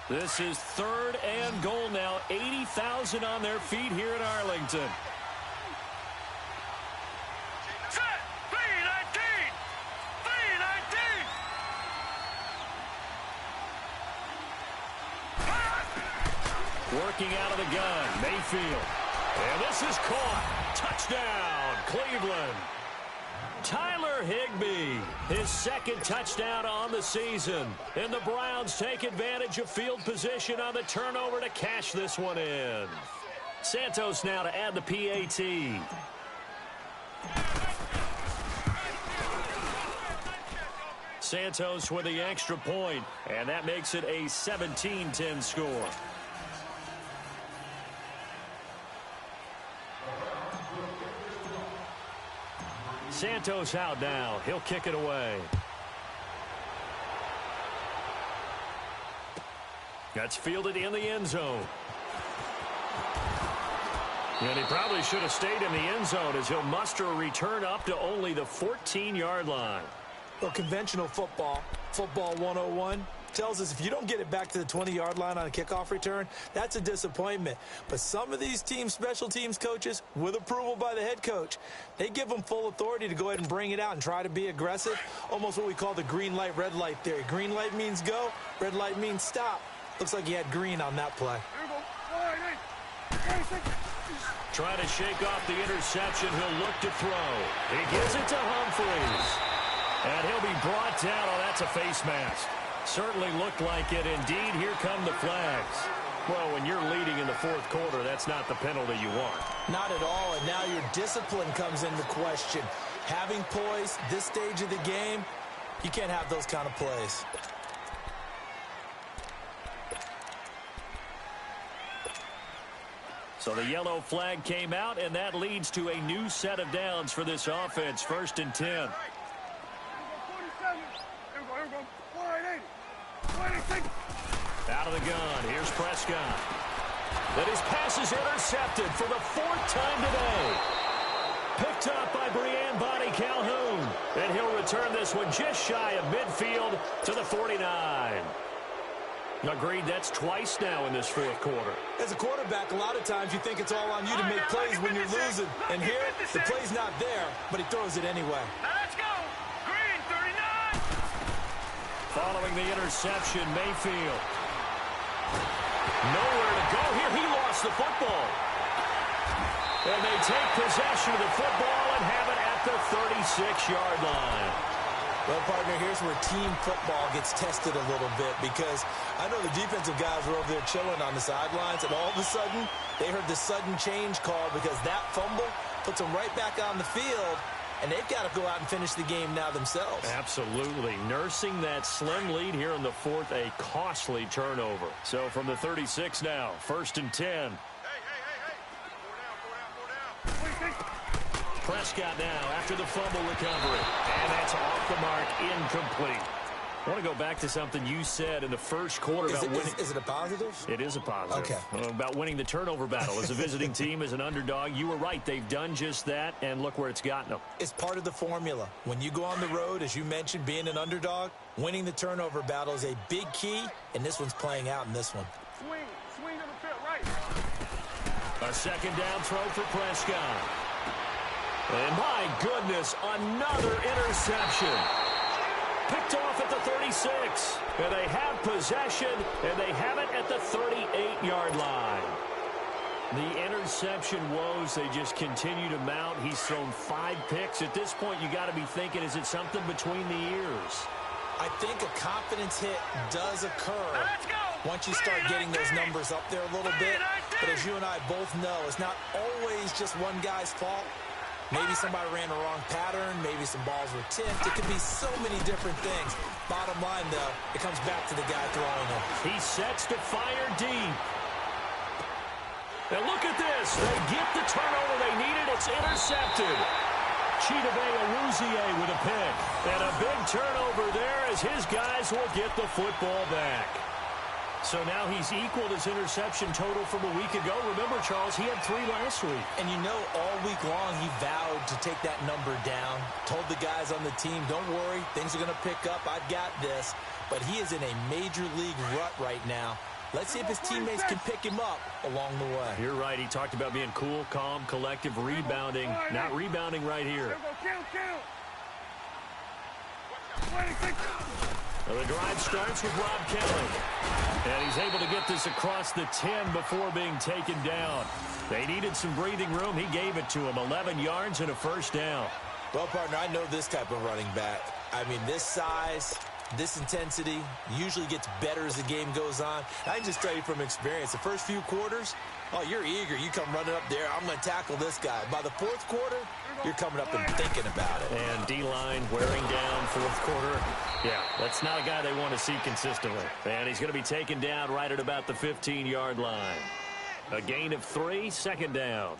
This is third and goal now. 80,000 on their feet here in Arlington. Set! 3-19! 3-19! Working out of the gun, Mayfield. And this is caught. Touchdown, Cleveland. Tyler Higbee, his second touchdown on the season. And the Browns take advantage of field position on the turnover to cash this one in. Santos now to add the PAT. Santos with the extra point, and that makes it a 17-10 score. Santos out now. He'll kick it away. That's fielded in the end zone. And he probably should have stayed in the end zone as he'll muster a return up to only the 14-yard line. Well, conventional football 101, tells us if you don't get it back to the 20-yard line on a kickoff return, that's a disappointment. But some of these team special teams coaches, with approval by the head coach, they give them full authority to go ahead and bring it out and try to be aggressive, almost what we call the green light, red light theory. Green light means go, red light means stop. Looks like he had green on that play. Trying to shake off the interception. He'll look to throw. He gives it to Humphreys. And he'll be brought down. Oh, that's a face mask. Certainly looked like it. Indeed, here come the flags. Well, when you're leading in the fourth quarter, that's not the penalty you want. Not at all, and now your discipline comes into question. Having poise, this stage of the game, you can't have those kind of plays. So the yellow flag came out, and that leads to a new set of downs for this offense. 1st and 10. Out of the gun. Here's Prescott. But his pass is intercepted for the 4th time today. Picked up by Brian Body Calhoun. And he'll return this one just shy of midfield to the 49. Agreed, that's twice now in this fourth quarter. As a quarterback, a lot of times you think it's all on you to make plays when you're losing. And here, the play's not there, but he throws it anyway. Let's go! Green, 39! Following the interception, Mayfield. Nowhere to go here. He lost the football. And they take possession of the football and have it at the 36-yard line. Well, partner, here's where team football gets tested a little bit because I know the defensive guys were over there chilling on the sidelines, and all of a sudden, they heard the sudden change call because that fumble puts them right back on the field, and they've got to go out and finish the game now themselves. Absolutely. Nursing that slim lead here in the fourth, a costly turnover. So from the 36 now, 1st and 10. Prescott now after the fumble recovery. And that's off the mark, incomplete. I want to go back to something you said in the first quarter about winning. Is it a positive? It is a positive. Okay. About winning the turnover battle. As a visiting team, as an underdog, you were right. They've done just that, and look where it's gotten them. It's part of the formula. When you go on the road, as you mentioned, being an underdog, winning the turnover battle is a big key, and this one's playing out in this one. Swing to the field, right. A second down throw for Prescott. And my goodness, another interception. Picked off at the 36. And they have possession, and they have it at the 38-yard line. The interception woes, they just continue to mount. He's thrown 5 picks. At this point, you got to be thinking, is it something between the ears? I think a confidence hit does occur once you start getting those numbers up there a little bit. But as you and I both know, it's not always just one guy's fault. Maybe somebody ran the wrong pattern. Maybe some balls were tipped. It could be so many different things. Bottom line, though, it comes back to the guy throwing it. He sets to fire deep. Now look at this. They get the turnover they needed. It's intercepted. Chidobe Awuzie with a pick. And a big turnover there as his guys will get the football back. So now he's equaled his interception total from a week ago. Remember, Charles, he had 3 last week. And you know, all week long he vowed to take that number down. Told the guys on the team, don't worry, things are going to pick up. I've got this. But he is in a major league rut right now. Let's see if his teammates can pick him up along the way. You're right. He talked about being cool, calm, collective, rebounding. Not rebounding right here. Well, the drive starts with Rob Kelly. And he's able to get this across the 10 before being taken down. They needed some breathing room. He gave it to him. 11 yards and a first down. Well, partner, I know this type of running back. I mean, this size, this intensity usually gets better as the game goes on. I can just tell you from experience, the first few quarters, oh, you're eager. You come running up there. I'm going to tackle this guy. By the 4th quarter, you're coming up and thinking about it. And D-line wearing down 4th quarter. Yeah, that's not a guy they want to see consistently. And he's going to be taken down right at about the 15-yard line. A gain of 3, 2nd down.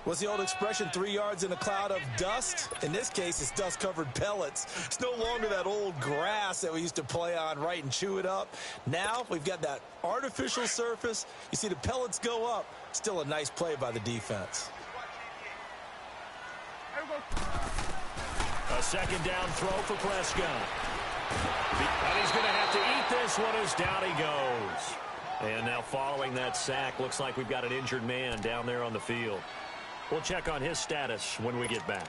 What's the old expression, 3 yards in a cloud of dust? In this case, it's dust-covered pellets. It's no longer that old grass that we used to play on, right, and chew it up. Now we've got that artificial surface. You see the pellets go up. Still a nice play by the defense. A second down throw for Prescott. And he's going to have to eat this one as down he goes. And now following that sack, looks like we've got an injured man down there on the field. We'll check on his status when we get back.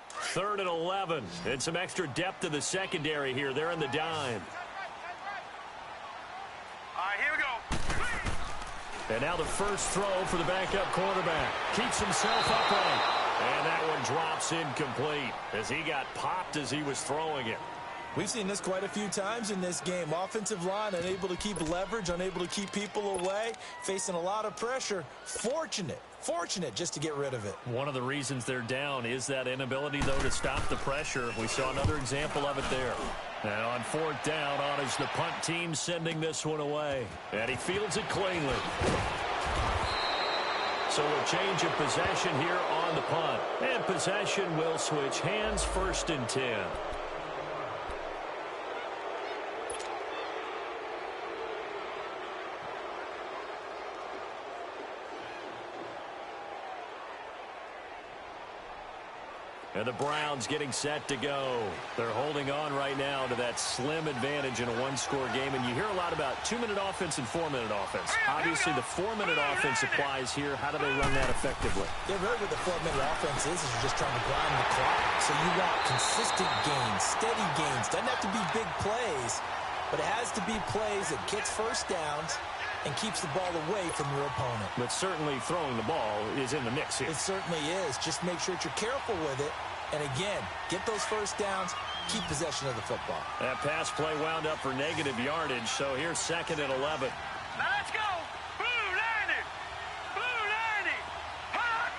Third and 11. And some extra depth to the secondary here. They're in the dime. All right, here we go. And now the first throw for the backup quarterback. Keeps himself upright. And that one drops incomplete as he got popped as he was throwing it. We've seen this quite a few times in this game. Offensive line unable to keep leverage, unable to keep people away, facing a lot of pressure. Fortunate just to get rid of it. One of the reasons they're down is that inability, though, to stop the pressure. We saw another example of it there. And on 4th down, on is the punt team sending this one away. And he fields it cleanly. So a change of possession here on the punt. And possession will switch hands, 1st and 10. And the Browns getting set to go. They're holding on right now to that slim advantage in a one-score game. And you hear a lot about 2-minute offense and 4-minute offense. Obviously, the 4-minute offense applies here. How do they run that effectively? Yeah, really what the 4-minute offense is you're just trying to grind the clock. So you want consistent gains, steady gains. Doesn't have to be big plays. but it has to be plays that gets first downs and keeps the ball away from your opponent. But certainly throwing the ball is in the mix here. It certainly is. Just make sure that you're careful with it. And again, get those first downs, keep possession of the football. That pass play wound up for negative yardage, so here's 2nd and 11. Now let's go. Blue Lightning. Blue Lightning. Hot.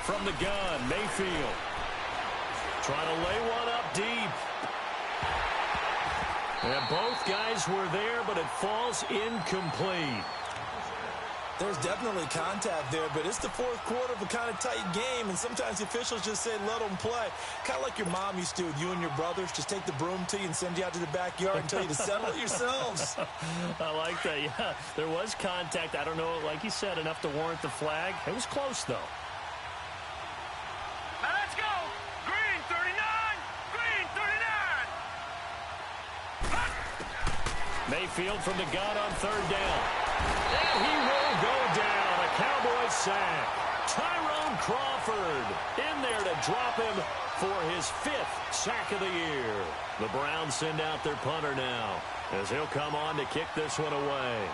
From the gun, Mayfield. Trying to lay one up deep. And both guys were there, but it falls incomplete. There's definitely contact there, but it's the fourth quarter of a kind of tight game, and sometimes the officials just say, let them play. Kind of like your mom used to with you and your brothers. Just take the broom to you and send you out to the backyard and tell you to settle it yourselves. I like that, yeah. There was contact. I don't know, like you said, enough to warrant the flag. It was close, though. Now let's go. Green 39. Green 39. Hot. Mayfield from the gun on 3rd down. And he will go down. A Cowboys sack. Tyrone Crawford in there to drop him for his 5th sack of the year. The Browns send out their punter now as he'll come on to kick this one away.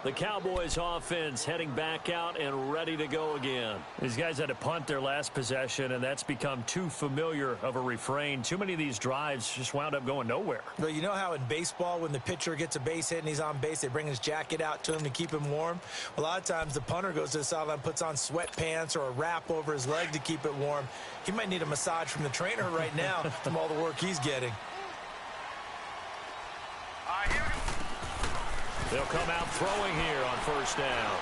The Cowboys offense heading back out and ready to go again. These guys had to punt their last possession, and that's become too familiar of a refrain. Too many of these drives just wound up going nowhere. Well, you know how in baseball when the pitcher gets a base hit and he's on base, they bring his jacket out to him to keep him warm? A lot of times the punter goes to the sideline, puts on sweatpants or a wrap over his leg to keep it warm. He might need a massage from the trainer right now from all the work he's getting. All right, here we go. They'll come out throwing here on 1st down.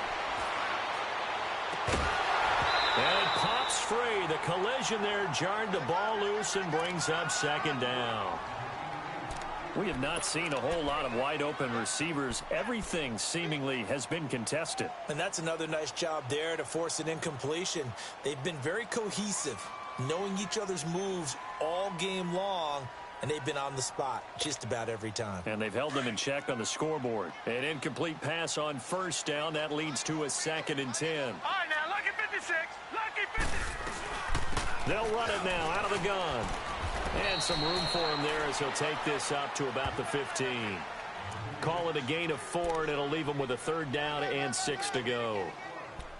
And it pops free. The collision there jarred the ball loose and brings up 2nd down. We have not seen a whole lot of wide open receivers. Everything seemingly has been contested. And that's another nice job there to force an incompletion. They've been very cohesive, knowing each other's moves all game long. And they've been on the spot just about every time. And they've held them in check on the scoreboard. An incomplete pass on 1st down. That leads to a 2nd and 10. All right, now, lucky 56. Lucky 56. They'll run it now out of the gun. And some room for him there as he'll take this up to about the 15. Call it a gain of 4, and it'll leave him with a 3rd down and 6 to go.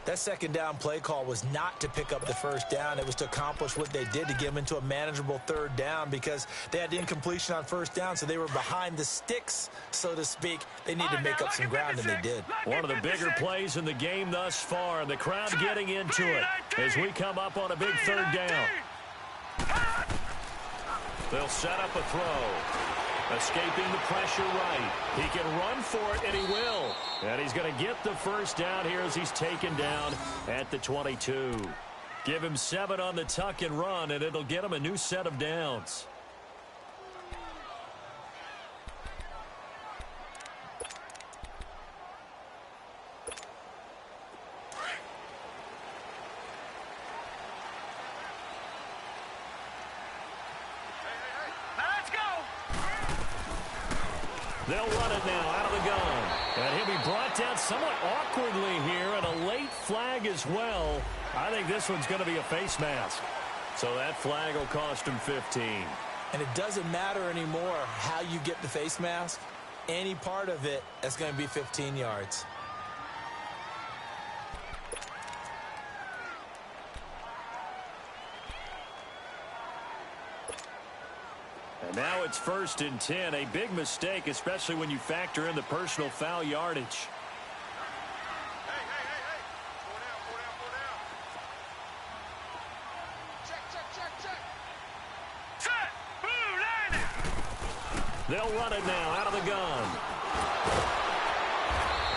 That 2nd down play call was not to pick up the 1st down. It was to accomplish what they did to get them into a manageable 3rd down because they had incompletion on 1st down, so they were behind the sticks, so to speak. They needed to make up some ground, and they did. One of the bigger plays in the game thus far, and the crowd getting into it as we come up on a big 3rd down. They'll set up a throw. Escaping the pressure right. He can run for it, and he will. And he's going to get the 1st down here as he's taken down at the 22. Give him 7 on the tuck and run, and it'll get him a new set of downs. They'll run it now out of the gun. And he'll be brought down somewhat awkwardly here, and a late flag as well. I think this one's going to be a face mask. So that flag will cost him 15. And it doesn't matter anymore how you get the face mask. Any part of it, that's going to be 15 yards. And now it's 1st and 10. A big mistake, especially when you factor in the personal foul yardage. Hey. Four down. Check. Set. Blue Lightning. They'll run it now out of the gun.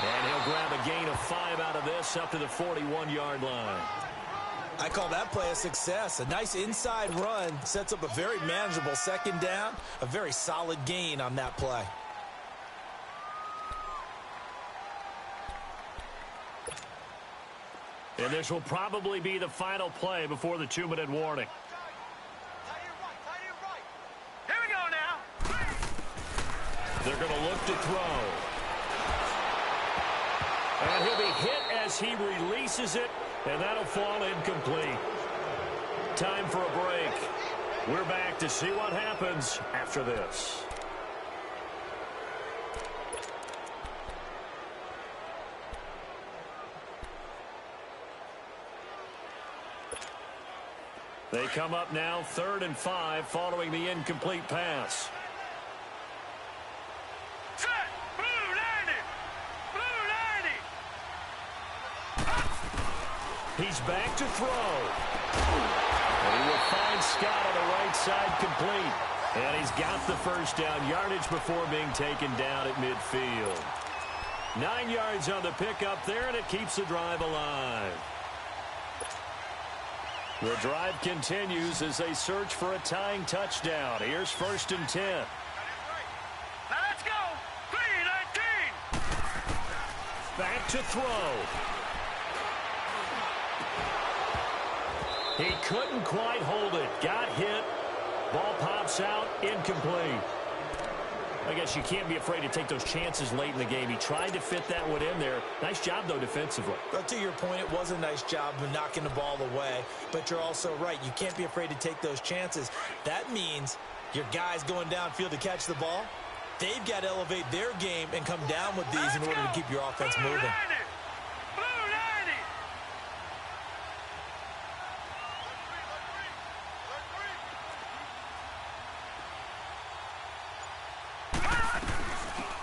And he'll grab a gain of 5 out of this up to the 41-yard line. I call that play a success. A nice inside run sets up a very manageable 2nd down. A very solid gain on that play. And this will probably be the final play before the 2-minute warning. They're going to look to throw. And he'll be hit as he releases it, and that'll fall incomplete. Time for a break. We're back to see what happens after this. They come up now 3rd and 5 following the incomplete pass. Set! Blue 90! Blue 90! He's back to throw. And he will find Scott on the right side complete. And he's got the first down yardage before being taken down at midfield. 9 yards on the pickup there, and it keeps the drive alive. The drive continues as they search for a tying touchdown. Here's 1st and 10. Now let's go! 3-19! Back to throw. He couldn't quite hold it. Got hit. Ball pops out. Incomplete. I guess you can't be afraid to take those chances late in the game. He tried to fit that one in there. Nice job, though, defensively. But to your point, it was a nice job of knocking the ball away. But you're also right. You can't be afraid to take those chances. That means your guys going downfield to catch the ball, they've got to elevate their game and come down with these in order to keep your offense Blue moving. 90! Blue 90!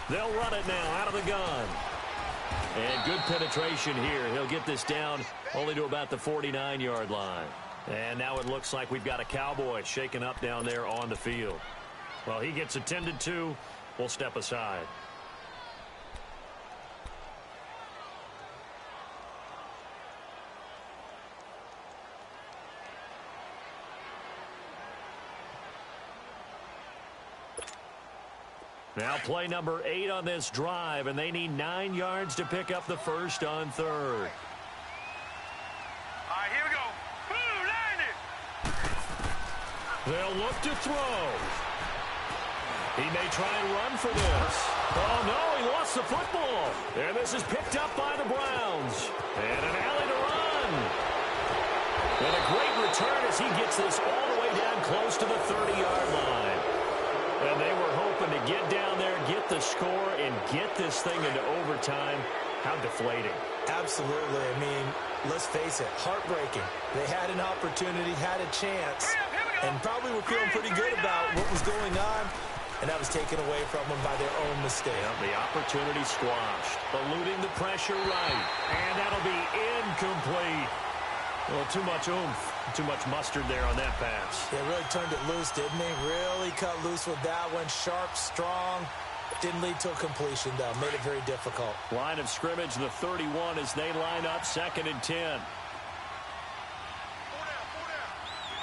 They'll run it now out of the gun. And good penetration here. He'll get this down only to about the 49-yard line. And now it looks like we've got a Cowboy shaken up down there on the field. Well, he gets attended to. We'll step aside. Now play number 8 on this drive, and they need 9 yards to pick up the first on 3rd. All right, here we go. Blue 90! They'll look to throw. He may try and run for this. Oh, no, he lost the football. And this is picked up by the Browns. And an alley to run. And a great return as he gets this all the way down close to the 30-yard line. And they were hoping to get down there, get the score, and get this thing into overtime. How deflating. Absolutely. I mean, let's face it, heartbreaking. They had an opportunity, had a chance, and probably were feeling pretty good about what was going on, and that was taken away from them by their own mistake. Yeah, the opportunity squashed, eluding the pressure right, and that'll be incomplete. Well, too much oomph, too much mustard there on that pass. They really turned it loose, didn't they? Really cut loose with that one. Sharp, strong. Didn't lead to a completion, though. Made it very difficult. Line of scrimmage, the 31 as they line up 2nd and 10. All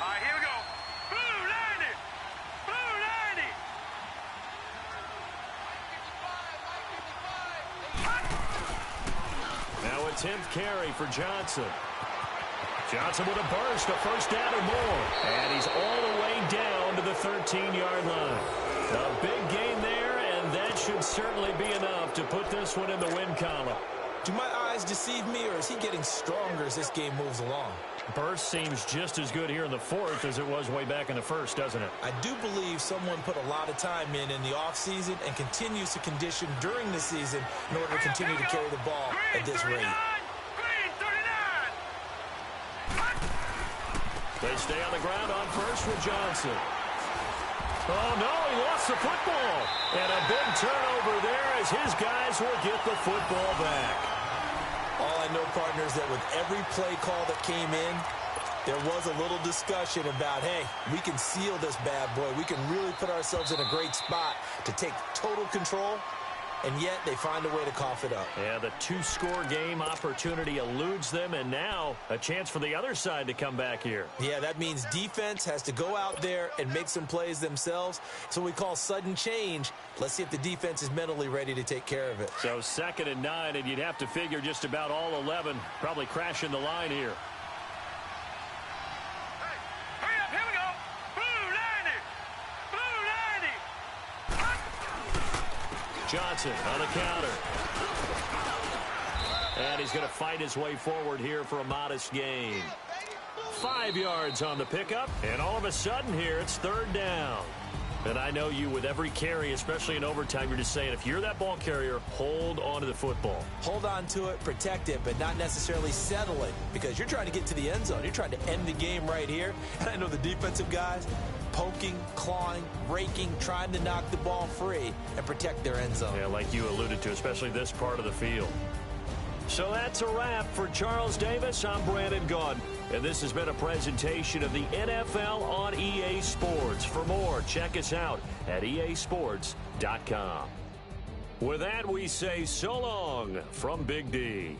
right, here we go. Blue 90! Blue 90! Now a 10th carry for Johnson. Johnson with a burst, a first down or more. And he's all the way down to the 13-yard line. A big gain there, and that should certainly be enough to put this one in the win column. Do my eyes deceive me, or is he getting stronger as this game moves along? Burst seems just as good here in the 4th as it was way back in the 1st, doesn't it? I do believe someone put a lot of time in the offseason and continues to condition during the season in order to continue to carry the ball at this rate. They stay on the ground on first with Johnson. Oh, no, he lost the football. And a big turnover there as his guys will get the football back. All I know, partners, that with every play call that came in, there was a little discussion about, hey, we can seal this bad boy. We can really put ourselves in a great spot to take total control, and yet they find a way to cough it up. Yeah, the 2-score game opportunity eludes them, and now a chance for the other side to come back here. Yeah, that means defense has to go out there and make some plays themselves. So we call sudden change. Let's see if the defense is mentally ready to take care of it. So 2nd and 9, and you'd have to figure just about all 11 probably crashing the line here. Hurry up, here we go. Blue 90! Blue 90! Johnson on the counter. And he's going to fight his way forward here for a modest gain. 5 yards on the pickup, and all of a sudden here, it's third down. And I know you, with every carry, especially in overtime, you're just saying, if you're that ball carrier, hold on to the football. Hold on to it, protect it, but not necessarily settle it, because you're trying to get to the end zone. You're trying to end the game right here. And I know the defensive guys poking, clawing, raking, trying to knock the ball free and protect their end zone. Yeah, like you alluded to, especially this part of the field. So that's a wrap for Charles Davis. I'm Brandon Gaudin, and this has been a presentation of the NFL on EA Sports. For more, check us out at easports.com. With that, we say so long from Big D.